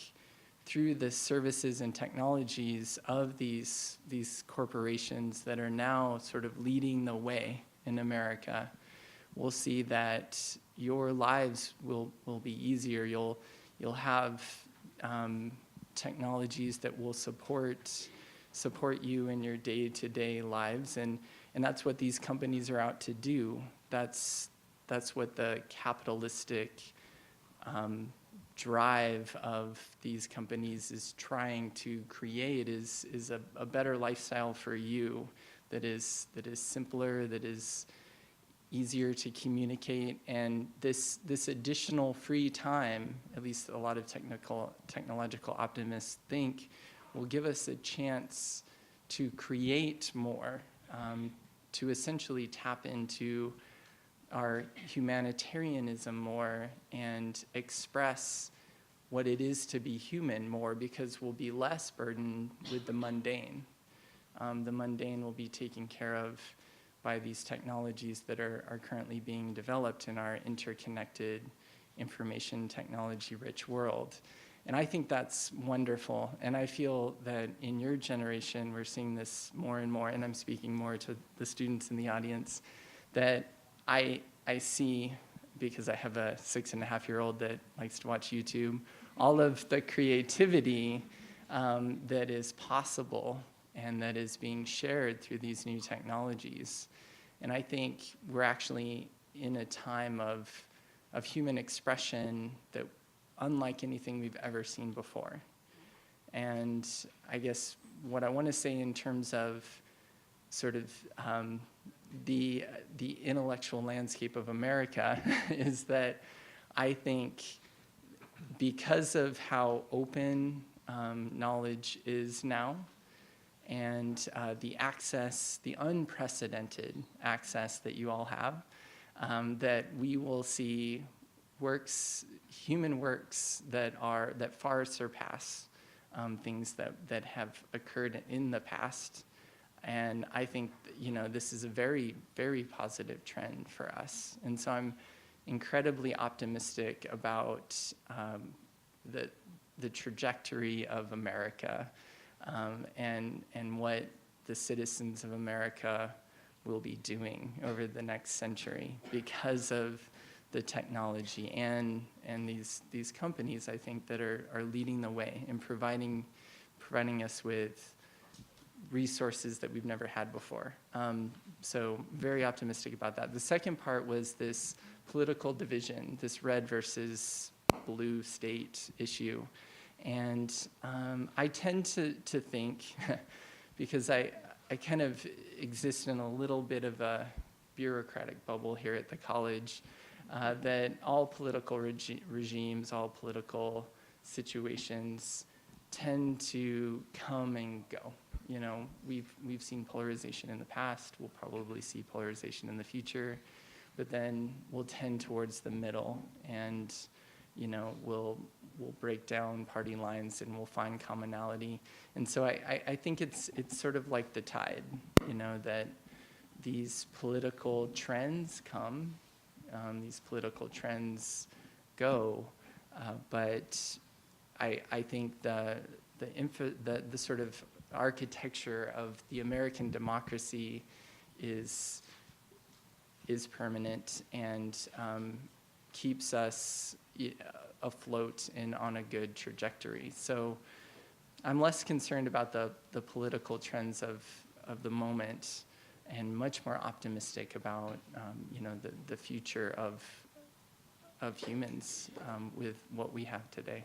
through the services and technologies of these corporations that are now sort of leading the way in America, we'll see that your lives will be easier. You'll have technologies that will support support you in your day-to-day lives, and that's what these companies are out to do. That's what the capitalistic drive of these companies is trying to create, is a better lifestyle for you that is simpler, that is easier to communicate, and this additional free time, at least a lot of technological optimists think, will give us a chance to create more, to essentially tap into our humanitarianism more and express what it is to be human more, because we'll be less burdened with the mundane. The mundane will be taken care of by these technologies that are currently being developed in our interconnected information technology-rich world. And I think that's wonderful. And I feel that in your generation, we're seeing this more and more, and I'm speaking more to the students in the audience, that I see, because I have a 6.5-year-old that likes to watch YouTube, all of the creativity that is possible and that is being shared through these new technologies. And I think we're actually in a time of human expression that unlike anything we've ever seen before. And I guess what I want to say in terms of sort of the intellectual landscape of America is that I think because of how open knowledge is now, and the access, the unprecedented access that you all have, that we will see human works that far surpass things that have occurred in the past. And I think, this is a very, very positive trend for us. And so I'm incredibly optimistic about the trajectory of America, and what the citizens of America will be doing over the next century because of the technology and these companies, I think, that are leading the way and providing us with resources that we've never had before. So very optimistic about that. The second part was this political division, this red versus blue state issue. And I tend to think, because I kind of exist in a little bit of a bureaucratic bubble here at the college, that all political regimes, all political situations tend to come and go. We've seen polarization in the past, we'll probably see polarization in the future, but then we'll tend towards the middle, and we'll break down party lines and we'll find commonality. And so I think it's sort of like the tide, that these political trends come, these political trends go, but I think the sort of architecture of the American democracy is permanent and keeps us afloat and on a good trajectory. So I'm less concerned about the political trends of the moment, and much more optimistic about the future of humans with what we have today.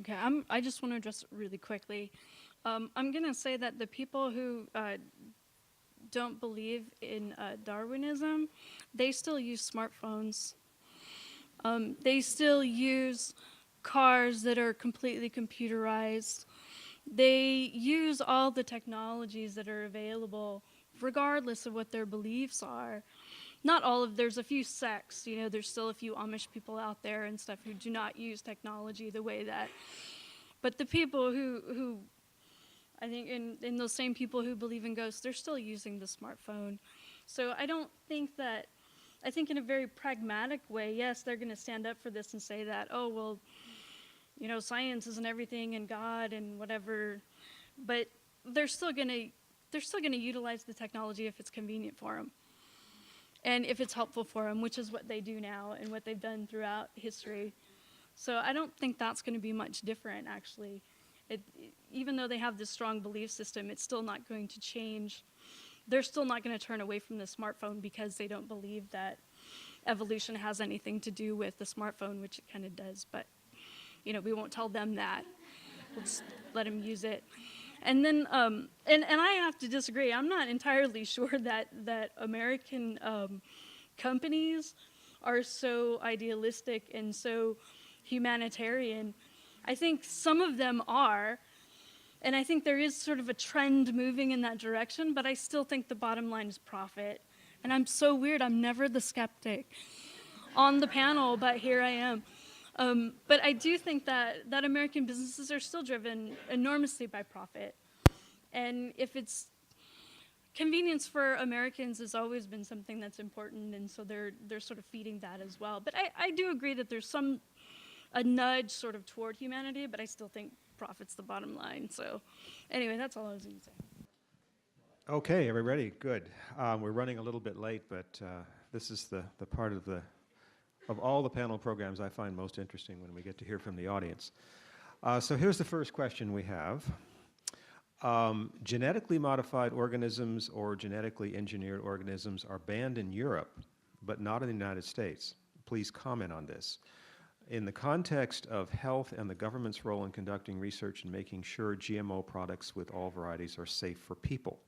Okay, I just want to address it really quickly. I'm going to say that the people who don't believe in Darwinism, they still use smartphones. They still use cars that are completely computerized. They use all the technologies that are available, regardless of what their beliefs are. Not all of, there's a few sects, there's still a few Amish people out there and stuff who do not use technology the way that, but the people who I think in those same people who believe in ghosts, they're still using the smartphone. So I think in a very pragmatic way, yes, they're going to stand up for this and say that, oh, well, science isn't everything and God and whatever, but they're still going to utilize the technology if it's convenient for them. And if it's helpful for them, which is what they do now and what they've done throughout history. So I don't think that's going to be much different, actually. Even though they have this strong belief system, it's still not going to change. They're still not going to turn away from the smartphone because they don't believe that evolution has anything to do with the smartphone, which it kind of does. But, we won't tell them that. We'll just let them use it. And then, and I have to disagree. I'm not entirely sure that American companies are so idealistic and so humanitarian. I think some of them are, and I think there is sort of a trend moving in that direction, but I still think the bottom line is profit. And I'm so weird, I'm never the skeptic on the panel, but here I am. But I do think that American businesses are still driven enormously by profit. And if it's convenience for Americans has always been something that's important, and so they're sort of feeding that as well. But I do agree that there's a nudge sort of toward humanity, but I still think profit's the bottom line. So anyway, that's all I was going to say. Okay, everybody, good. We're running a little bit late, but this is the part of all the panel programs I find most interesting when we get to hear from the audience. So here's the first question we have. Genetically modified organisms or genetically engineered organisms are banned in Europe, but not in the United States. Please comment on this. In the context of health and the government's role in conducting research and making sure GMO products with all varieties are safe for people.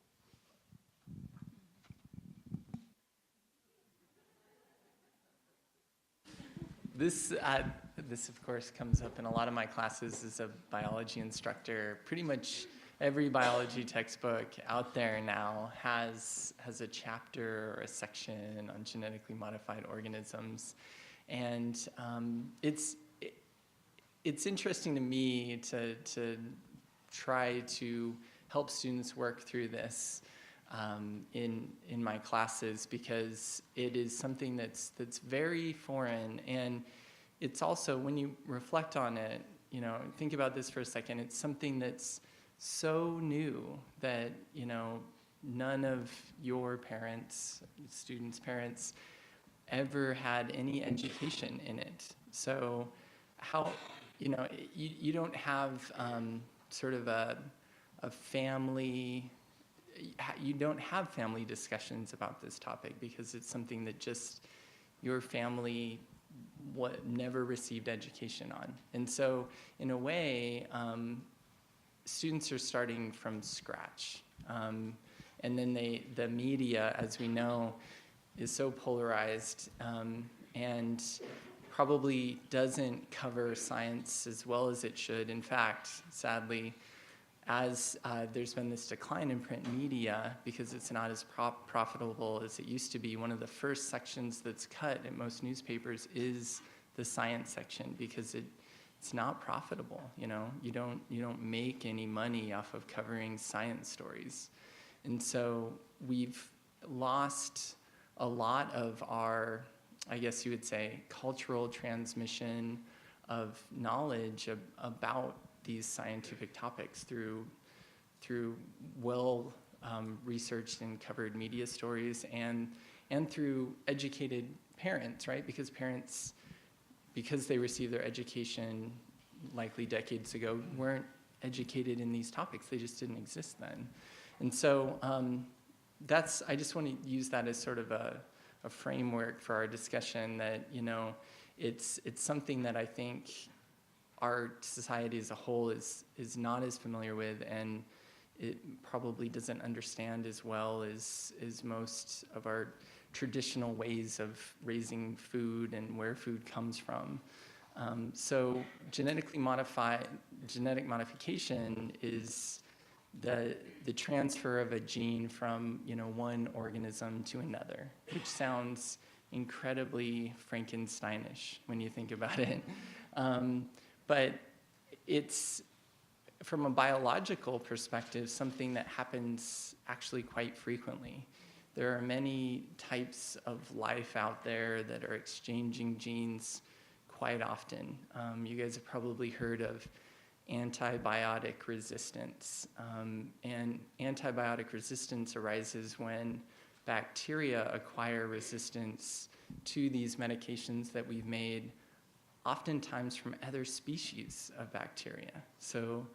This, of course, comes up in a lot of my classes as a biology instructor. Pretty much every biology textbook out there now has a chapter or a section on genetically modified organisms. And it's interesting to me to try to help students work through this in my classes, because it is something that's very foreign. And it's also, when you reflect on it, think about this for a second, it's something that's so new that, none of your parents, students' parents, ever had any education in it. So how, you don't have sort of a family, you don't have family discussions about this topic because it's something that just your family never received education on. And so in a way, students are starting from scratch. And then the media, as we know, is so polarized and probably doesn't cover science as well as it should. In fact, sadly, as there's been this decline in print media because it's not as profitable as it used to be, one of the first sections that's cut in most newspapers is the science section because it's not profitable. You don't make any money off of covering science stories. And so we've lost a lot of our, I guess you would say, cultural transmission of knowledge about these scientific topics through well researched and covered media stories and through educated parents, right? Because parents, because they received their education likely decades ago, weren't educated in these topics. They just didn't exist then. And so I just want to use that as sort of a framework for our discussion that, it's something that I think our society as a whole is not as familiar with, and it probably doesn't understand as well as most of our traditional ways of raising food and where food comes from. So genetic modification is the transfer of a gene from one organism to another, which sounds incredibly Frankensteinish when you think about it. But it's, from a biological perspective, something that happens actually quite frequently. There are many types of life out there that are exchanging genes quite often. You guys have probably heard of antibiotic resistance. And antibiotic resistance arises when bacteria acquire resistance to these medications that we've made, oftentimes from other species of bacteria. So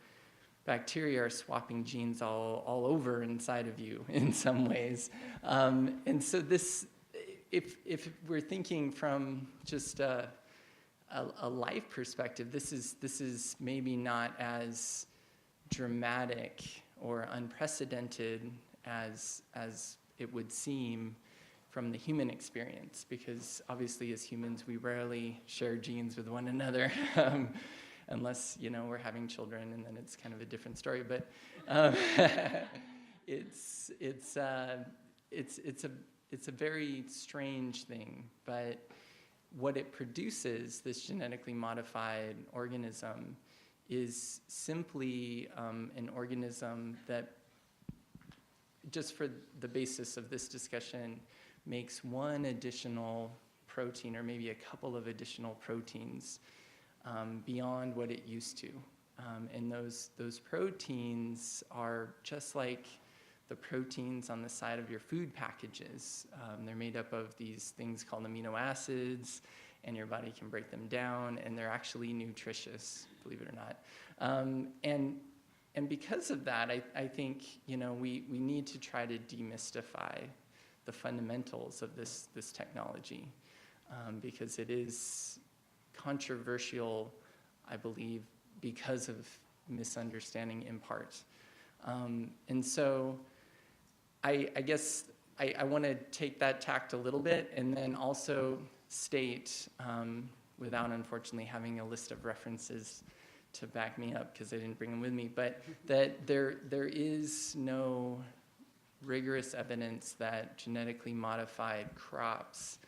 bacteria are swapping genes all over inside of you in some ways. And so this, if we're thinking from just a life perspective, this is maybe not as dramatic or unprecedented as it would seem from the human experience, because obviously as humans we rarely share genes with one another, unless we're having children, and then it's kind of a different story. But it's a very strange thing. But what it produces, this genetically modified organism, is simply an organism that, just for the basis of this discussion, makes one additional protein or maybe a couple of additional proteins beyond what it used to. And those proteins are just like the proteins on the side of your food packages. They're made up of these things called amino acids, and your body can break them down, and they're actually nutritious, believe it or not. And because of that, I think we need to try to demystify the fundamentals of this technology, because it is controversial, I believe, because of misunderstanding in part. And so I guess I want to take that tact a little bit, and then also state, without unfortunately having a list of references to back me up because I didn't bring them with me, but that there is no rigorous evidence that genetically modified crops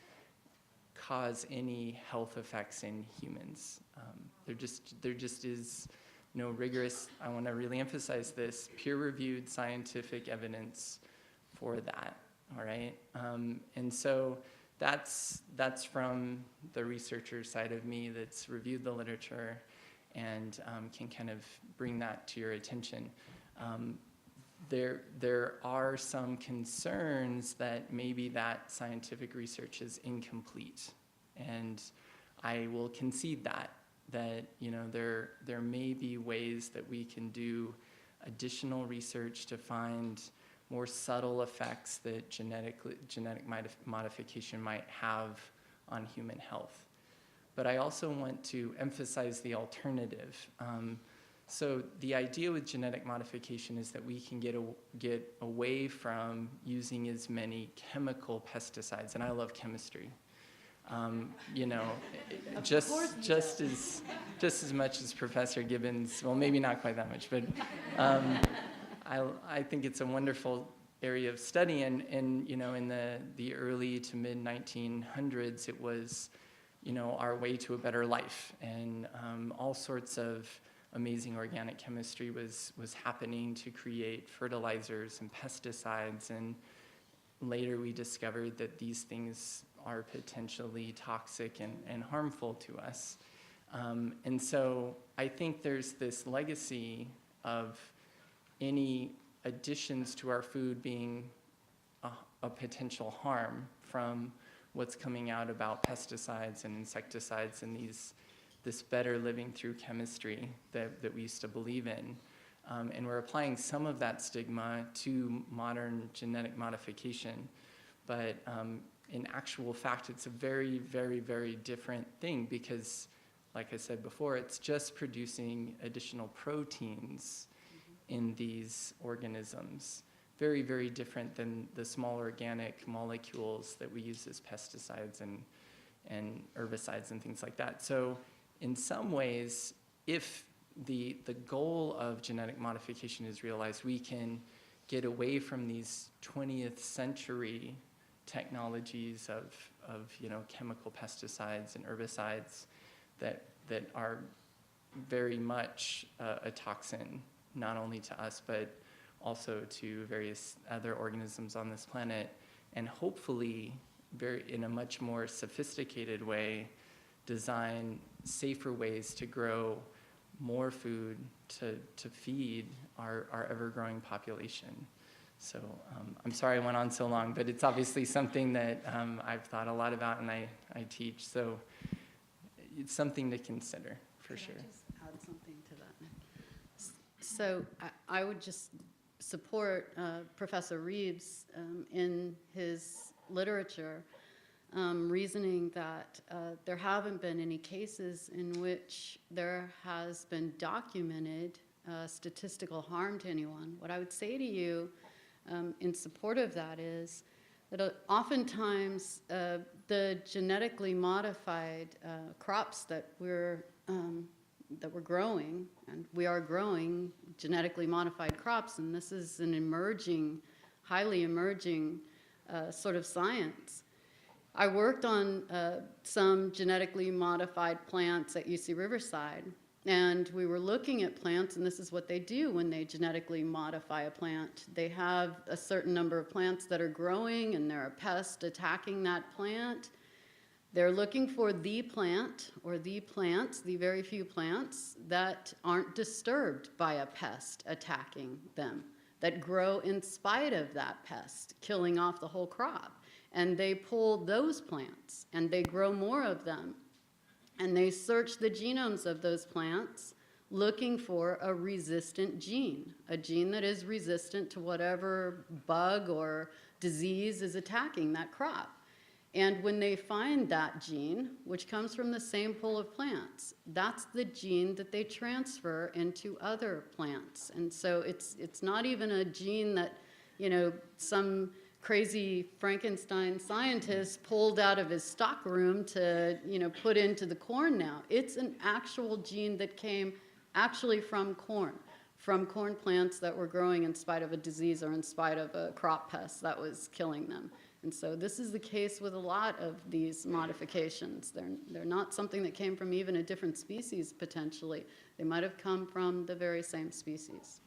cause any health effects in humans. There just is no rigorous, I want to really emphasize this, peer-reviewed scientific evidence for that, all right? And so that's from the researcher side of me that's reviewed the literature and can kind of bring that to your attention. There are some concerns that maybe that scientific research is incomplete, and I will concede that there may be ways that we can do additional research to find more subtle effects that genetic modification might have on human health. But I also want to emphasize the alternative. So the idea with genetic modification is that we can get away from using as many chemical pesticides, and I love chemistry. Just as much as Professor Gibbons. Well, maybe not quite that much, but I think it's a wonderful area of study. And in the early to mid 1900s, it was our way to a better life, and all sorts of amazing organic chemistry was happening to create fertilizers and pesticides, and later we discovered that these things are potentially toxic and harmful to us. And so I think there's this legacy of any additions to our food being a potential harm from what's coming out about pesticides and insecticides and this better living through chemistry that we used to believe in. And we're applying some of that stigma to modern genetic modification. But in actual fact, it's a very, very, very different thing because, like I said before, it's just producing additional proteins in these organisms. Very, very different than the small organic molecules that we use as pesticides and herbicides and things like that. So in some ways, if the goal of genetic modification is realized, we can get away from these 20th century technologies of chemical pesticides and herbicides that are very much a toxin, not only to us, but also to various other organisms on this planet, and hopefully in a much more sophisticated way, design safer ways to grow more food to feed our ever-growing population. So I'm sorry I went on so long, but it's obviously something that I've thought a lot about and I teach. So it's something to consider, for sure. Could I just add something to that? So I would just support Professor Reeves in his literature, reasoning that there haven't been any cases in which there has been documented statistical harm to anyone. What I would say to you in support of that is that oftentimes the genetically modified crops that we're growing, and we are growing genetically modified crops, and this is an emerging, highly emerging sort of science. I worked on some genetically modified plants at UC Riverside, and we were looking at plants, and this is what they do when they genetically modify a plant. They have a certain number of plants that are growing, and there are pests attacking that plant. They're looking for the plant or the plants, the very few plants that aren't disturbed by a pest attacking them, that grow in spite of that pest, killing off the whole crop. And they pull those plants, and they grow more of them. And they search the genomes of those plants looking for a resistant gene, a gene that is resistant to whatever bug or disease is attacking that crop. And when they find that gene, which comes from the same pool of plants, that's the gene that they transfer into other plants. And so it's not even a gene that, you know, some crazy Frankenstein scientist pulled out of his stock room to, you know, put into the corn now. It's an actual gene that came actually from corn plants that were growing in spite of a disease or in spite of a crop pest that was killing them. And so this is the case with a lot of these modifications. They're not something that came from even a different species, potentially. They might have come from the very same species.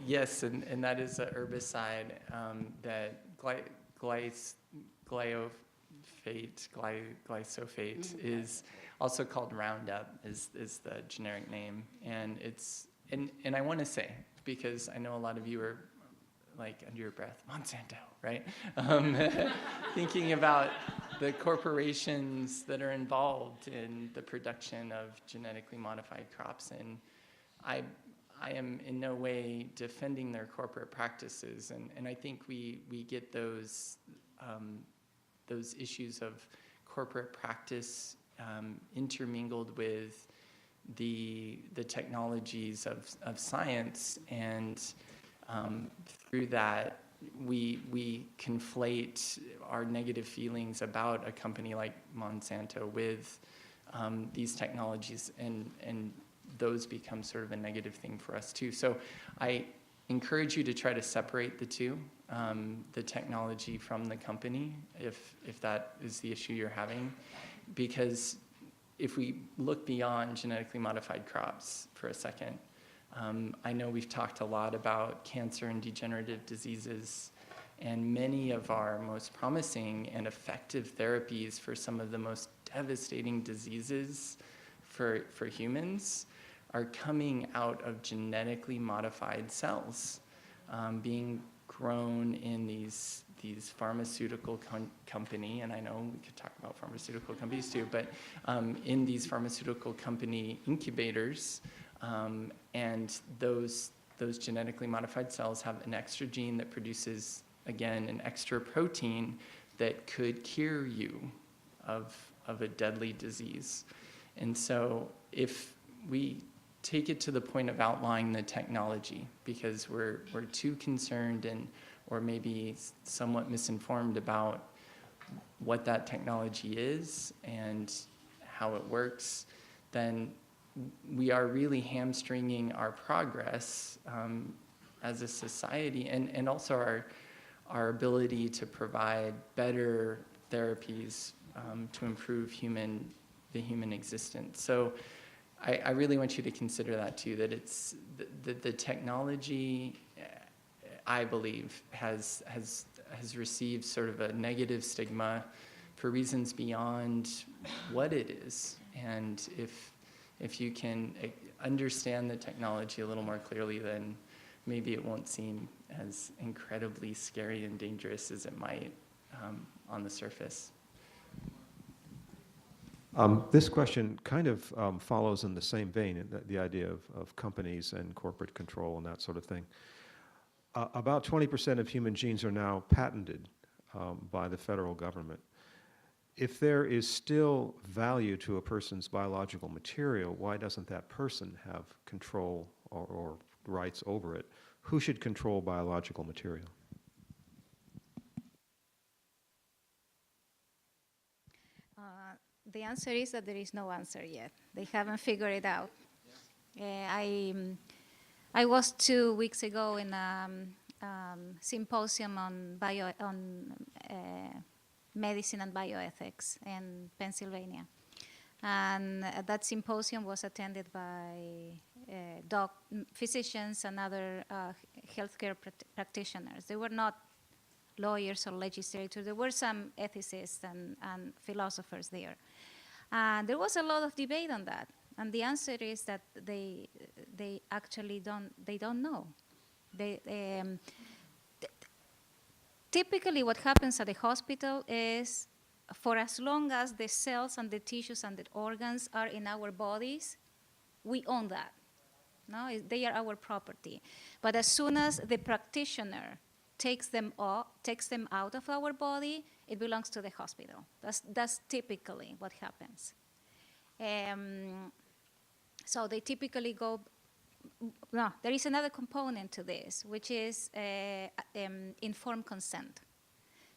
Yes, and that is an herbicide that glyphosate is also called Roundup is the generic name. And and I want to say, because I know a lot of you are like under your breath, Monsanto, right? Thinking about the corporations that are involved in the production of genetically modified crops. And I am in no way defending their corporate practices. And I think we get those issues of corporate practice intermingled with the technologies of science, and through that we conflate our negative feelings about a company like Monsanto with these technologies, and those become sort of a negative thing for us too. So I encourage you to try to separate the two, the technology from the company, if that is the issue you're having. Because if we look beyond genetically modified crops for a second, I know we've talked a lot about cancer and degenerative diseases, and many of our most promising and effective therapies for some of the most devastating diseases for humans are coming out of genetically modified cells, being grown in these pharmaceutical company, and I know we could talk about pharmaceutical companies too, but in these pharmaceutical company incubators, and those genetically modified cells have an extra gene that produces, again, an extra protein that could cure you of a deadly disease. And so if we take it to the point of outlining the technology, because we're too concerned or maybe somewhat misinformed about what that technology is and how it works, then we are really hamstringing our progress as a society, and also our ability to provide better therapies to improve the human existence. So I really want you to consider that too, that it's the technology, I believe, has received sort of a negative stigma for reasons beyond what it is. And if you can understand the technology a little more clearly, then maybe it won't seem as incredibly scary and dangerous as it might on the surface. This question kind of follows in the same vein, in the idea of companies and corporate control and that sort of thing. About 20% of human genes are now patented by the federal government. If there is still value to a person's biological material, why doesn't that person have control or rights over it? Who should control biological material? The answer is that there is no answer yet. They haven't figured it out. I was 2 weeks ago in a symposium on medicine and bioethics in Pennsylvania. And that symposium was attended by physicians and other healthcare practitioners. They were not lawyers or legislators. There were some ethicists and philosophers there. And there was a lot of debate on that. And the answer is that they actually don't know. Typically what happens at the hospital is, for as long as the cells and the tissues and the organs are in our bodies, we own that. No, they are our property. But as soon as the practitioner takes them out of our body, it belongs to the hospital. That's typically what happens. So they typically go. No, there is another component to this, which is informed consent.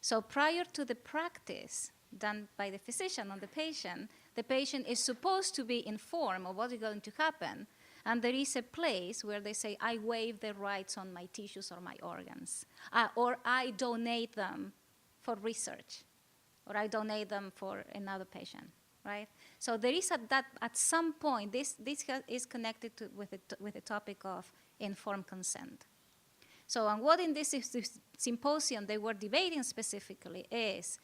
So prior to the practice done by the physician on the patient is supposed to be informed of what is going to happen, and there is a place where they say, I waive the rights on my tissues or my organs, or I donate them for research, or I donate them for another patient, right? So there is at some point, this is connected with the topic of informed consent. So, and what in this symposium they were debating specifically is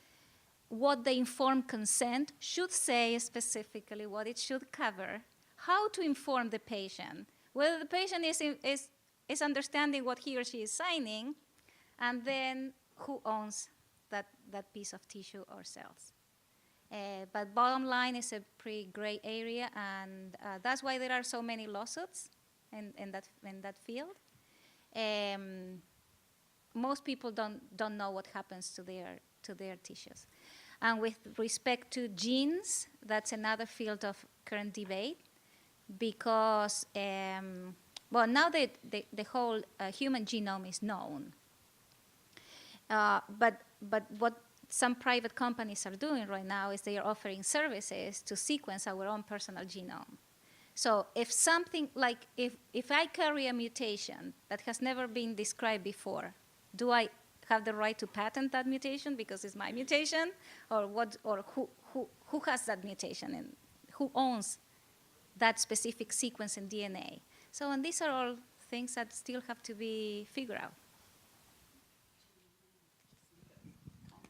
what the informed consent should say specifically, what it should cover, how to inform the patient, whether the patient is understanding what he or she is signing, and then who owns that piece of tissue or cells. But bottom line is a pretty gray area, and that's why there are so many lawsuits in that field. Most people don't know what happens to their tissues. And with respect to genes, that's another field of current debate, because now the whole human genome is known. But what some private companies are doing right now is they are offering services to sequence our own personal genome. So if something like, if I carry a mutation that has never been described before, do I have the right to patent that mutation because it's my mutation? Or who has that mutation and who owns that specific sequence in DNA? So, and these are all things that still have to be figured out.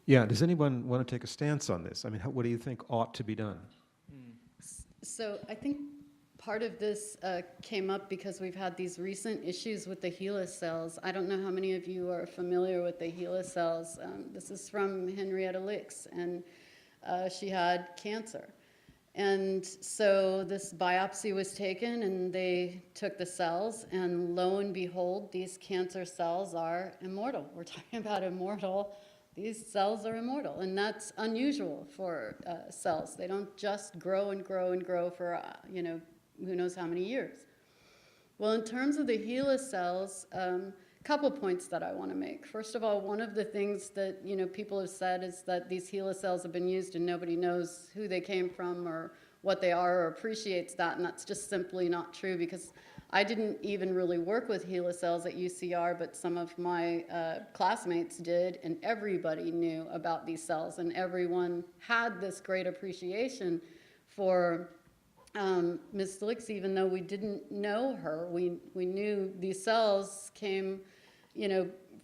Yeah, does anyone want to take a stance on this? I mean, what do you think ought to be done? So I think part of this came up because we've had these recent issues with the HeLa cells. I don't know how many of you are familiar with the HeLa cells. This is from Henrietta Licks, and she had cancer. And so this biopsy was taken, and they took the cells, and lo and behold, these cancer cells are immortal. We're talking about immortal. These cells are immortal, and that's unusual for cells. They don't just grow and grow and grow for, who knows how many years. Well, in terms of the HeLa cells, couple points that I want to make. First of all, one of the things that people have said is that these HeLa cells have been used and nobody knows who they came from or what they are or appreciates that, and that's just simply not true, because I didn't even really work with HeLa cells at UCR, but some of my classmates did, and everybody knew about these cells, and everyone had this great appreciation for Ms. Licks, even though we didn't know her. We knew these cells came,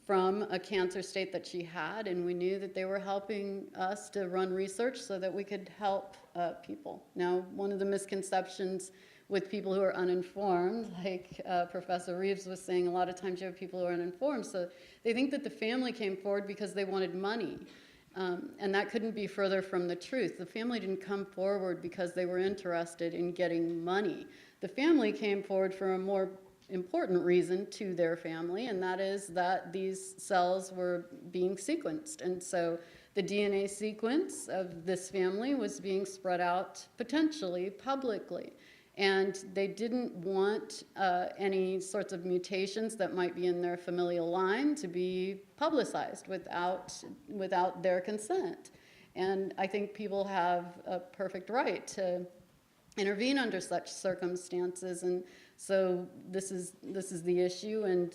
from a cancer state that she had, and we knew that they were helping us to run research so that we could help people. Now, one of the misconceptions with people who are uninformed, like Professor Reeves was saying, a lot of times you have people who are uninformed, so they think that the family came forward because they wanted money. And that couldn't be further from the truth. The family didn't come forward because they were interested in getting money. The family came forward for a more important reason to their family, and that is that these cells were being sequenced. And so the DNA sequence of this family was being spread out potentially publicly. And they didn't want any sorts of mutations that might be in their familial line to be publicized without their consent. And I think people have a perfect right to intervene under such circumstances. And so this is the issue. And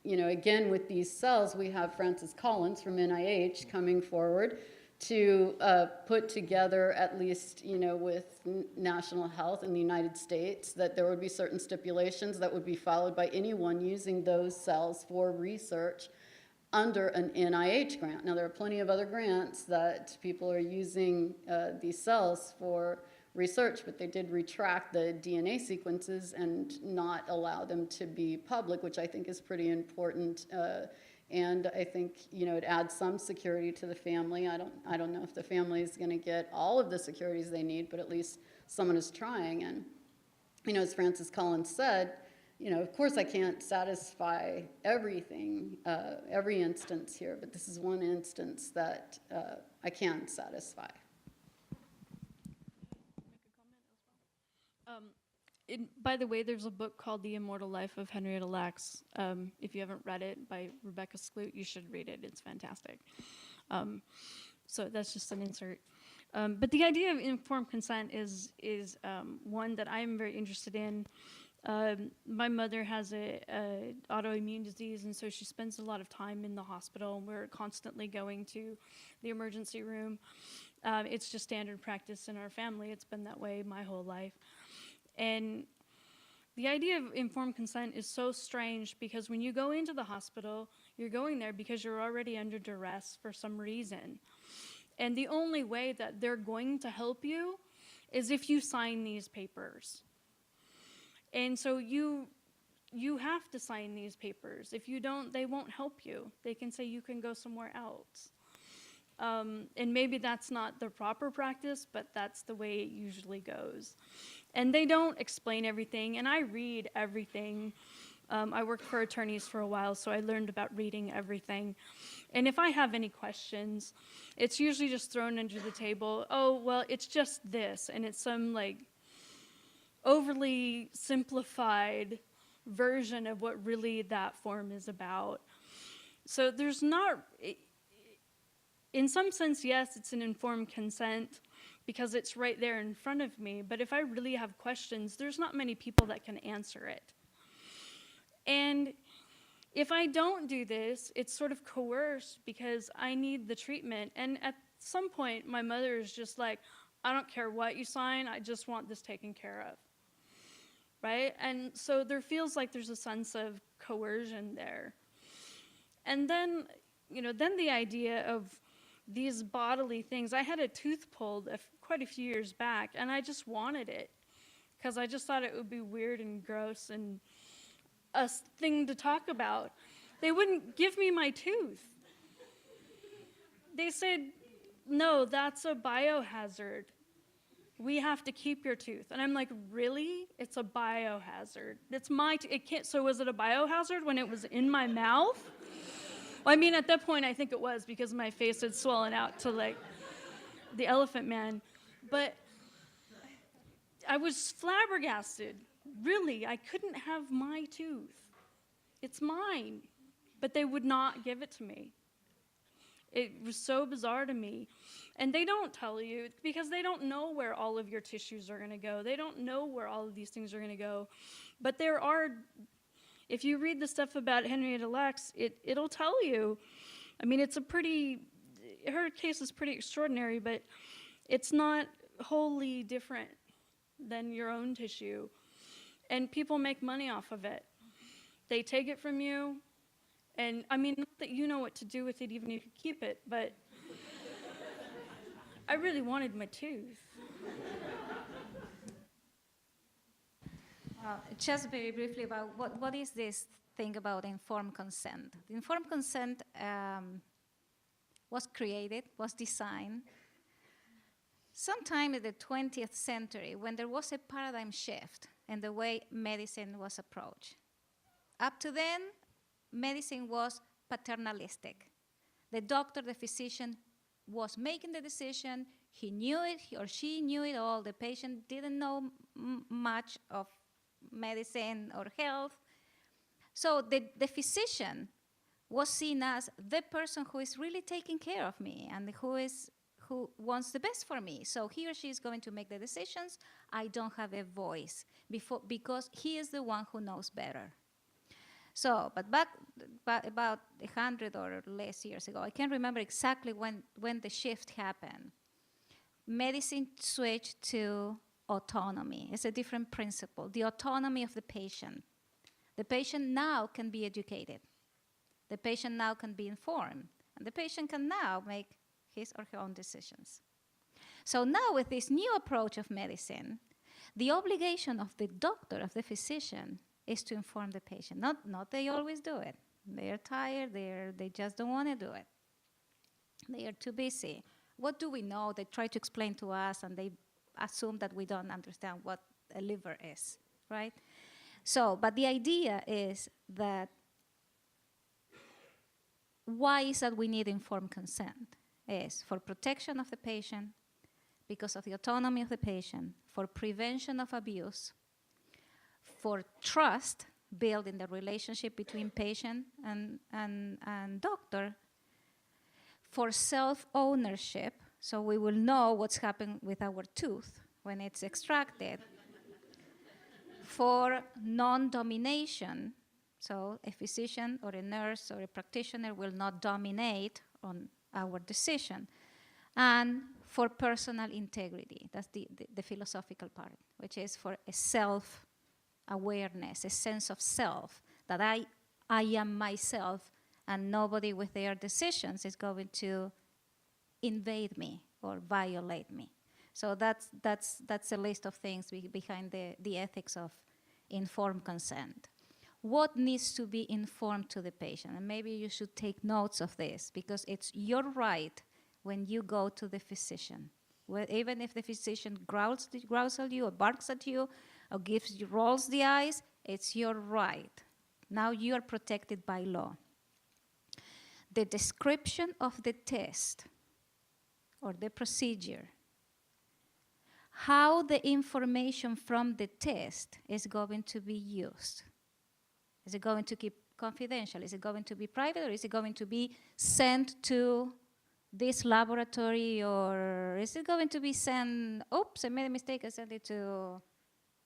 again, with these cells, we have Francis Collins from NIH coming forward to put together, at least with national health in the United States, that there would be certain stipulations that would be followed by anyone using those cells for research under an NIH grant. Now, there are plenty of other grants that people are using these cells for research, but they did retract the DNA sequences and not allow them to be public, which I think is pretty important. And I think, it adds some security to the family. I don't know if the family is going to get all of the securities they need, but at least someone is trying. And, as Francis Collins said, of course I can't satisfy everything, every instance here, but this is one instance that I can satisfy. By the way, there's a book called The Immortal Life of Henrietta Lacks. If you haven't read it, by Rebecca Skloot, you should read it. It's fantastic. So that's just an insert. But the idea of informed consent is one that I'm very interested in. My mother has a autoimmune disease, and so she spends a lot of time in the hospital. We're constantly going to the emergency room. It's just standard practice in our family. It's been that way my whole life. And the idea of informed consent is so strange because when you go into the hospital, you're going there because you're already under duress for some reason. And the only way that they're going to help you is if you sign these papers. And so you have to sign these papers. If you don't, they won't help you. They can say you can go somewhere else. And maybe that's not the proper practice, but that's the way it usually goes. And they don't explain everything, and I read everything. I worked for attorneys for a while, so I learned about reading everything. And if I have any questions, it's usually just thrown under the table. Oh, well, it's just this, and it's some overly simplified version of what really that form is about. So there's not, in some sense, yes, it's an informed consent because it's right there in front of me. But if I really have questions, there's not many people that can answer it. And if I don't do this, it's sort of coerced because I need the treatment. And at some point, my mother is just like, I don't care what you sign, I just want this taken care of. Right? And so there feels like there's a sense of coercion there. And then, then the idea of these bodily things. I had a tooth pulled quite a few years back, and I just wanted it because I just thought it would be weird and gross and a thing to talk about. They wouldn't give me my tooth. They said, no, that's a biohazard. We have to keep your tooth. And I'm like, really? It's a biohazard. It's my it can't. So was it a biohazard when it was in my mouth? Well, I mean, at that point, I think it was because my face had swollen out to the Elephant Man. But I was flabbergasted. Really, I couldn't have my tooth. It's mine. But they would not give it to me. It was so bizarre to me. And they don't tell you because they don't know where all of your tissues are going to go. They don't know where all of these things are going to go. But there are, if you read the stuff about Henrietta Lacks, it'll tell you. I mean, her case is pretty extraordinary, but it's not wholly different than your own tissue. And people make money off of it. They take it from you. And I mean, not that you know what to do with it, even if you keep it, but I really wanted my tooth. Just very briefly about what is this thing about informed consent? The informed consent, was created, was designed sometime in the 20th century when there was a paradigm shift in the way medicine was approached. Up to then, medicine was paternalistic. The doctor, the physician, was making the decision. He knew it, he or she knew it all. The patient didn't know much of medicine or health. So the physician was seen as the person who is really taking care of me and who wants the best for me. So he or she is going to make the decisions. I don't have a voice because he is the one who knows better. So, but back about 100 or less years ago, I can't remember exactly when the shift happened. Medicine switched to autonomy. It's a different principle, the autonomy of the patient. The patient now can be educated. The patient now can be informed. And the patient can now make his or her own decisions. So now with this new approach of medicine, the obligation of the doctor, of the physician, is to inform the patient. Not they always do it. They're tired, they just don't want to do it. They are too busy. What do we know? They try to explain to us and they assume that we don't understand what a liver is, right? So, but the idea is that why is that we need informed consent? Is for protection of the patient, because of the autonomy of the patient, for prevention of abuse, for trust built in the relationship between patient and doctor, for self-ownership, so we will know what's happened with our tooth when it's extracted, for non-domination, so a physician or a nurse or a practitioner will not dominate on our decision, and for personal integrity. That's the philosophical part, which is for a self-awareness, a sense of self, that I am myself and nobody with their decisions is going to invade me or violate me. So that's a list of things behind the ethics of informed consent. What needs to be informed to the patient? And maybe you should take notes of this, because it's your right when you go to the physician. Well, even if the physician growls at you or barks at you or rolls the eyes, it's your right. Now you are protected by law. The description of the test or the procedure, how the information from the test is going to be used. Is it going to keep confidential? Is it going to be private, or is it going to be sent to this laboratory, or is it going to be sent, oops, I made a mistake, I sent it to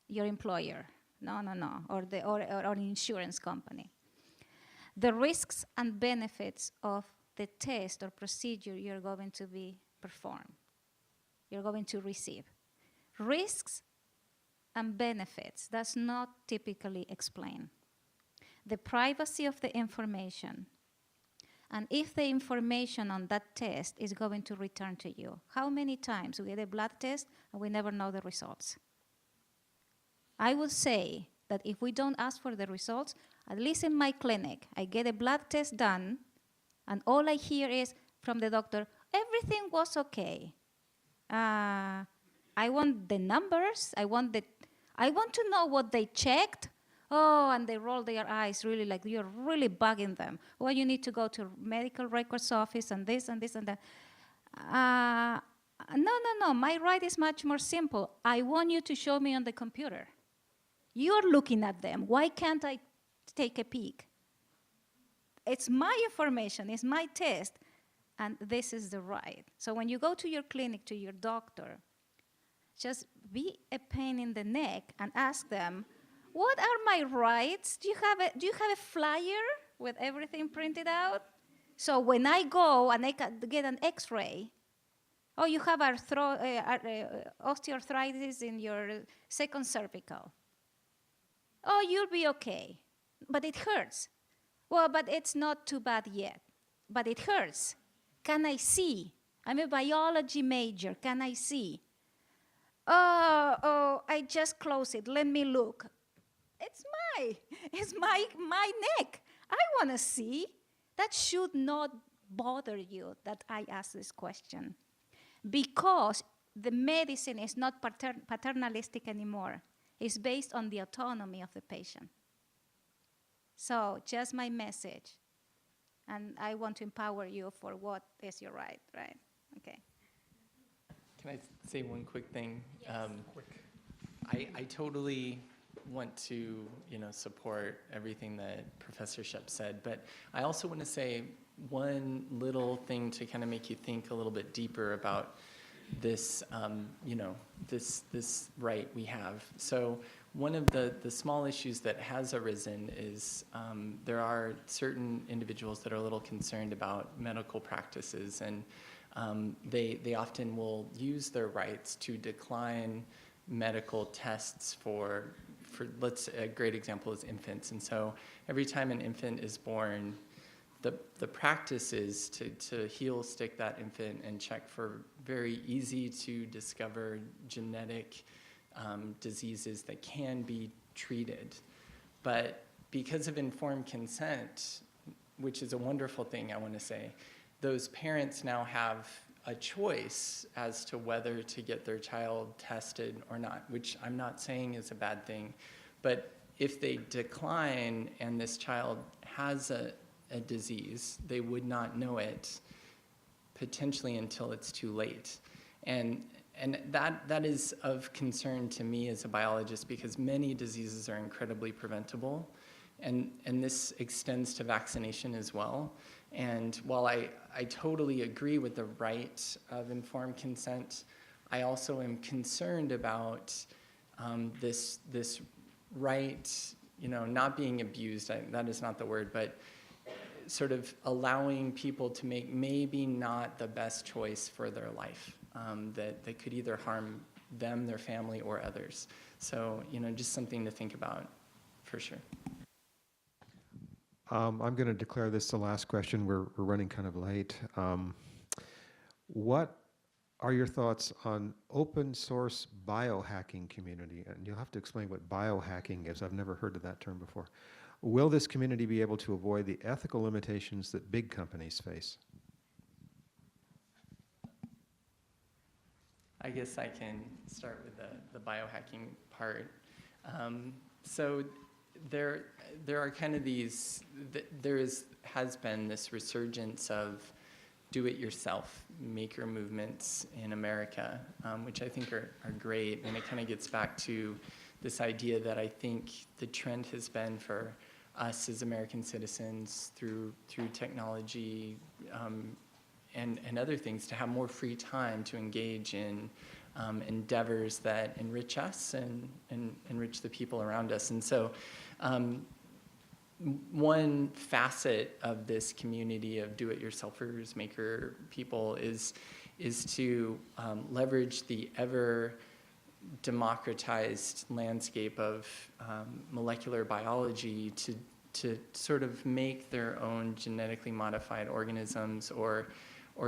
your employer? No, or an insurance company. The risks and benefits of the test or procedure you're going to be performed, you're going to receive. Risks and benefits, that's not typically explained. The privacy of the information, and if the information on that test is going to return to you. How many times we get a blood test and we never know the results? I would say that if we don't ask for the results, at least in my clinic, I get a blood test done, and all I hear is from the doctor, everything was okay. I want the numbers, I want to know what they checked. Oh, and they roll their eyes really like you're really bugging them. Well, you need to go to medical records office and this and this and that. No, my right is much more simple. I want you to show me on the computer. You're looking at them. Why can't I take a peek? It's my information, it's my test, and this is the right. So when you go to your clinic, to your doctor, just be a pain in the neck and ask them, what are my rights? Do you have a flyer with everything printed out? So when I go and I get an X-ray, oh, you have osteoarthritis in your second cervical. Oh, you'll be okay, but it hurts. Well, but it's not too bad yet, but it hurts. Can I see? I'm a biology major. Can I see? Oh, I just closed it. Let me look. It's my neck. I want to see. That should not bother you that I ask this question. Because the medicine is not paternalistic anymore. It's based on the autonomy of the patient. So just my message. And I want to empower you for what is your right? Okay. Can I say one quick thing? Yes. I totally want to, support everything that Professor Shep said, but I also want to say one little thing to kind of make you think a little bit deeper about this, this right we have. So one of the small issues that has arisen is there are certain individuals that are a little concerned about medical practices, and they often will use their rights to decline medical tests for a great example is infants. And so every time an infant is born, the practice is to heel stick that infant and check for very easy to discover genetic diseases that can be treated. But because of informed consent, which is a wonderful thing, I want to say, those parents now have a choice as to whether to get their child tested or not, which I'm not saying is a bad thing. But if they decline and this child has a disease, they would not know it potentially until it's too late. And that is of concern to me as a biologist, because many diseases are incredibly preventable, and this extends to vaccination as well. And while I totally agree with the right of informed consent, I also am concerned about this right, not being abused. That is not the word, but sort of allowing people to make maybe not the best choice for their life, that could either harm them, their family, or others. So, just something to think about, for sure. I'm going to declare this the last question. We're running kind of late. What are your thoughts on open source biohacking community? And you'll have to explain what biohacking is. I've never heard of that term before. Will this community be able to avoid the ethical limitations that big companies face? I guess I can start with the biohacking part. So there are kind of these, has been this resurgence of do-it-yourself maker movements in America, which I think are great. And it kind of gets back to this idea that I think the trend has been for us as American citizens through technology and other things to have more free time to engage in endeavors that enrich us and enrich the people around us. And so one facet of this community of do-it-yourselfers, maker people is to leverage the ever democratized landscape of molecular biology to sort of make their own genetically modified organisms, or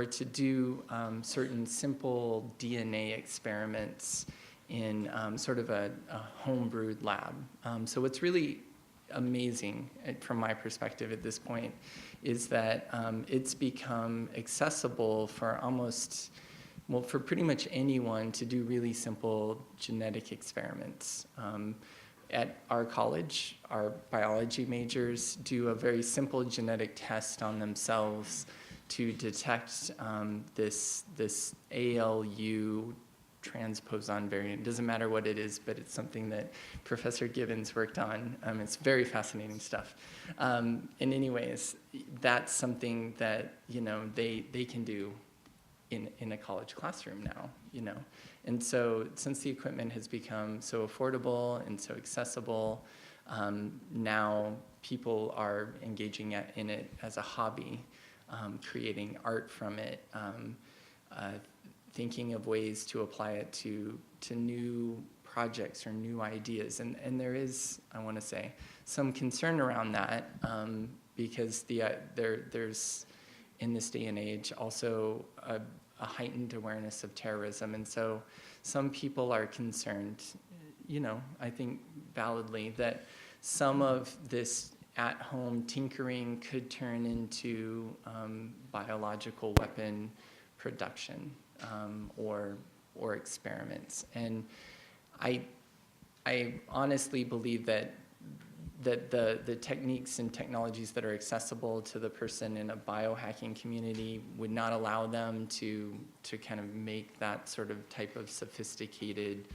to do certain simple DNA experiments in sort of a home-brewed lab. So what's really amazing from my perspective at this point is that it's become accessible for for pretty much anyone to do really simple genetic experiments. At our college, our biology majors do a very simple genetic test on themselves to detect this ALU transposon variant. It doesn't matter what it is, but it's something that Professor Gibbons worked on. It's very fascinating stuff. In any ways, that's something that they can do in a college classroom now. And so since the equipment has become so affordable and so accessible, now people are engaging in it as a hobby, creating art from it, thinking of ways to apply it to new projects or new ideas. And there is, I want to say, some concern around that because there's, in this day and age, also a heightened awareness of terrorism. And so some people are concerned, I think validly, that some of this at-home tinkering could turn into biological weapon production or experiments. And I honestly believe that the techniques and technologies that are accessible to the person in a biohacking community would not allow them to kind of make that sort of type of sophisticated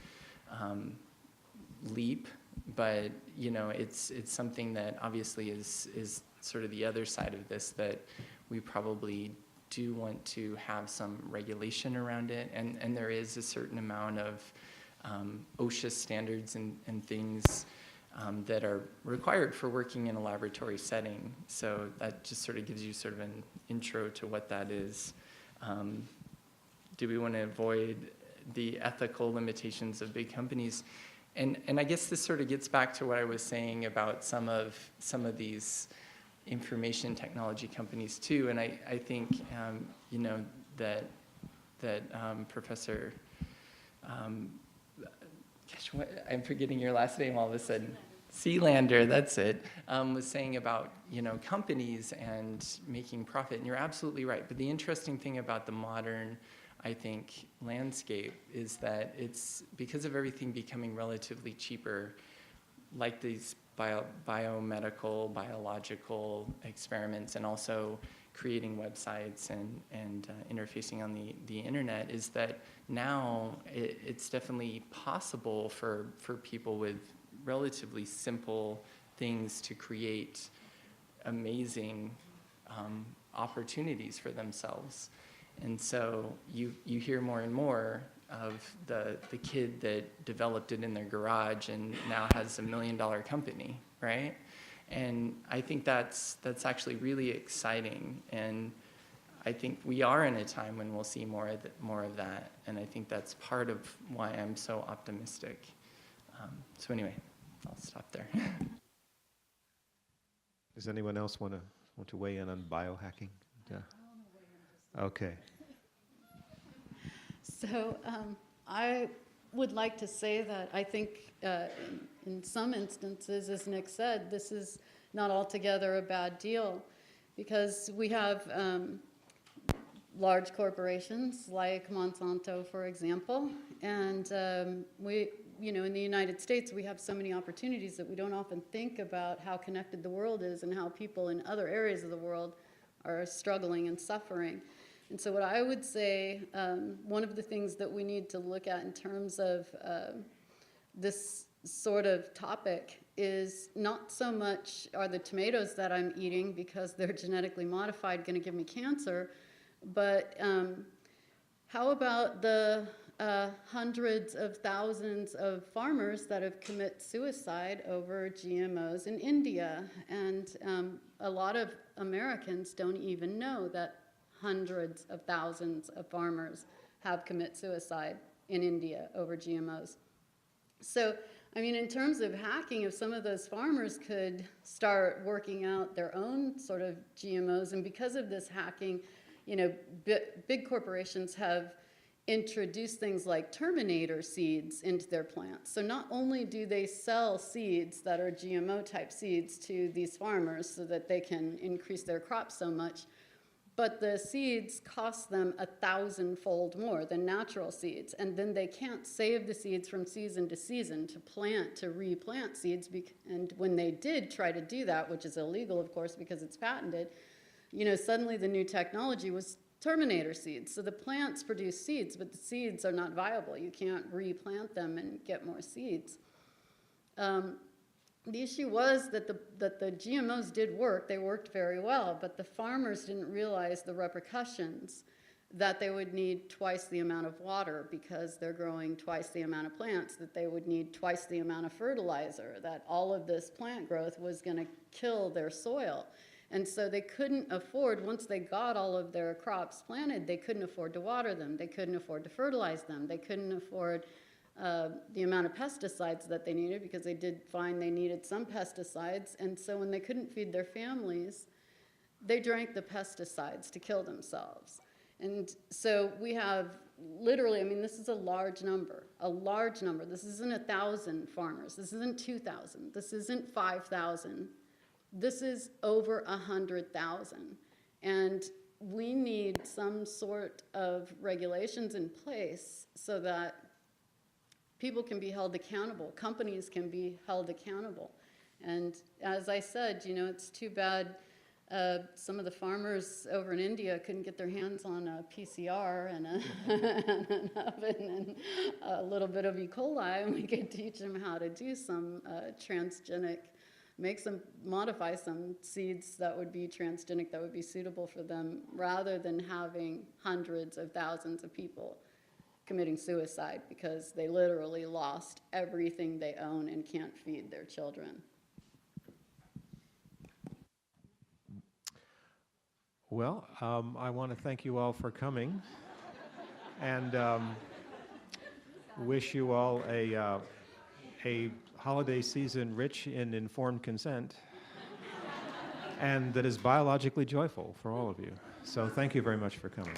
leap. But it's something that obviously is sort of the other side of this, that we probably do want to have some regulation around it, and there is a certain amount of OSHA standards and things that are required for working in a laboratory setting. So that just sort of gives you sort of an intro to what that is. Do we want to avoid the ethical limitations of big companies? And I guess this sort of gets back to what I was saying about some of these information technology companies too. And I think that Professor, I'm forgetting your last name all of a sudden. Sealander, that's it, was saying about companies and making profit, and you're absolutely right. But the interesting thing about the modern, I think, landscape is that it's because of everything becoming relatively cheaper, like these biomedical, biological experiments, and also creating websites and interfacing on the internet, is that now it's definitely possible for people with relatively simple things to create amazing opportunities for themselves. And so you hear more and more of the kid that developed it in their garage and now has $1 million company, right? And I think that's actually really exciting. And I think we are in a time when we'll see more of that. And I think that's part of why I'm so optimistic. So anyway, I'll stop there. Does anyone else want to weigh in on biohacking? Yeah. Okay. So I would like to say that I think in some instances, as Nick said, this is not altogether a bad deal, because we have large corporations like Monsanto, for example, and in the United States, we have so many opportunities that we don't often think about how connected the world is and how people in other areas of the world are struggling and suffering. And so what I would say, one of the things that we need to look at in terms of this sort of topic is not so much are the tomatoes that I'm eating because they're genetically modified going to give me cancer, but how about the hundreds of thousands of farmers that have committed suicide over GMOs in India? And a lot of Americans don't even know that hundreds of thousands of farmers have committed suicide in India over GMOs. So, I mean, in terms of hacking, if some of those farmers could start working out their own sort of GMOs, and because of this hacking, big corporations have introduced things like Terminator seeds into their plants. So not only do they sell seeds that are GMO-type seeds to these farmers so that they can increase their crops so much, but the seeds cost them 1,000-fold more than natural seeds. And then they can't save the seeds from season to season to replant seeds. And when they did try to do that, which is illegal, of course, because it's patented, suddenly the new technology was Terminator seeds. So the plants produce seeds, but the seeds are not viable. You can't replant them and get more seeds. The issue was that the GMOs did work. They worked very well, but the farmers didn't realize the repercussions, that they would need twice the amount of water because they're growing twice the amount of plants, that they would need twice the amount of fertilizer, that all of this plant growth was going to kill their soil. And so they couldn't afford, once they got all of their crops planted, they couldn't afford to water them. They couldn't afford to fertilize them. They couldn't afford the amount of pesticides that they needed, because they did find they needed some pesticides. And so when they couldn't feed their families, they drank the pesticides to kill themselves. And so we have literally, I mean, this is a large number. This isn't 1,000 farmers. This isn't 2,000. This isn't 5,000. This is over 100,000. And we need some sort of regulations in place so that people can be held accountable, companies can be held accountable. And as I said, you know, it's too bad some of the farmers over in India couldn't get their hands on a PCR and an oven and a little bit of E. coli, and we could teach them how to do some transgenic, modify some seeds that would be transgenic, that would be suitable for them, rather than having hundreds of thousands of people committing suicide because they literally lost everything they own and can't feed their children. Well, I want to thank you all for coming, and wish you all a holiday season rich in informed consent, and that is biologically joyful for all of you. So thank you very much for coming.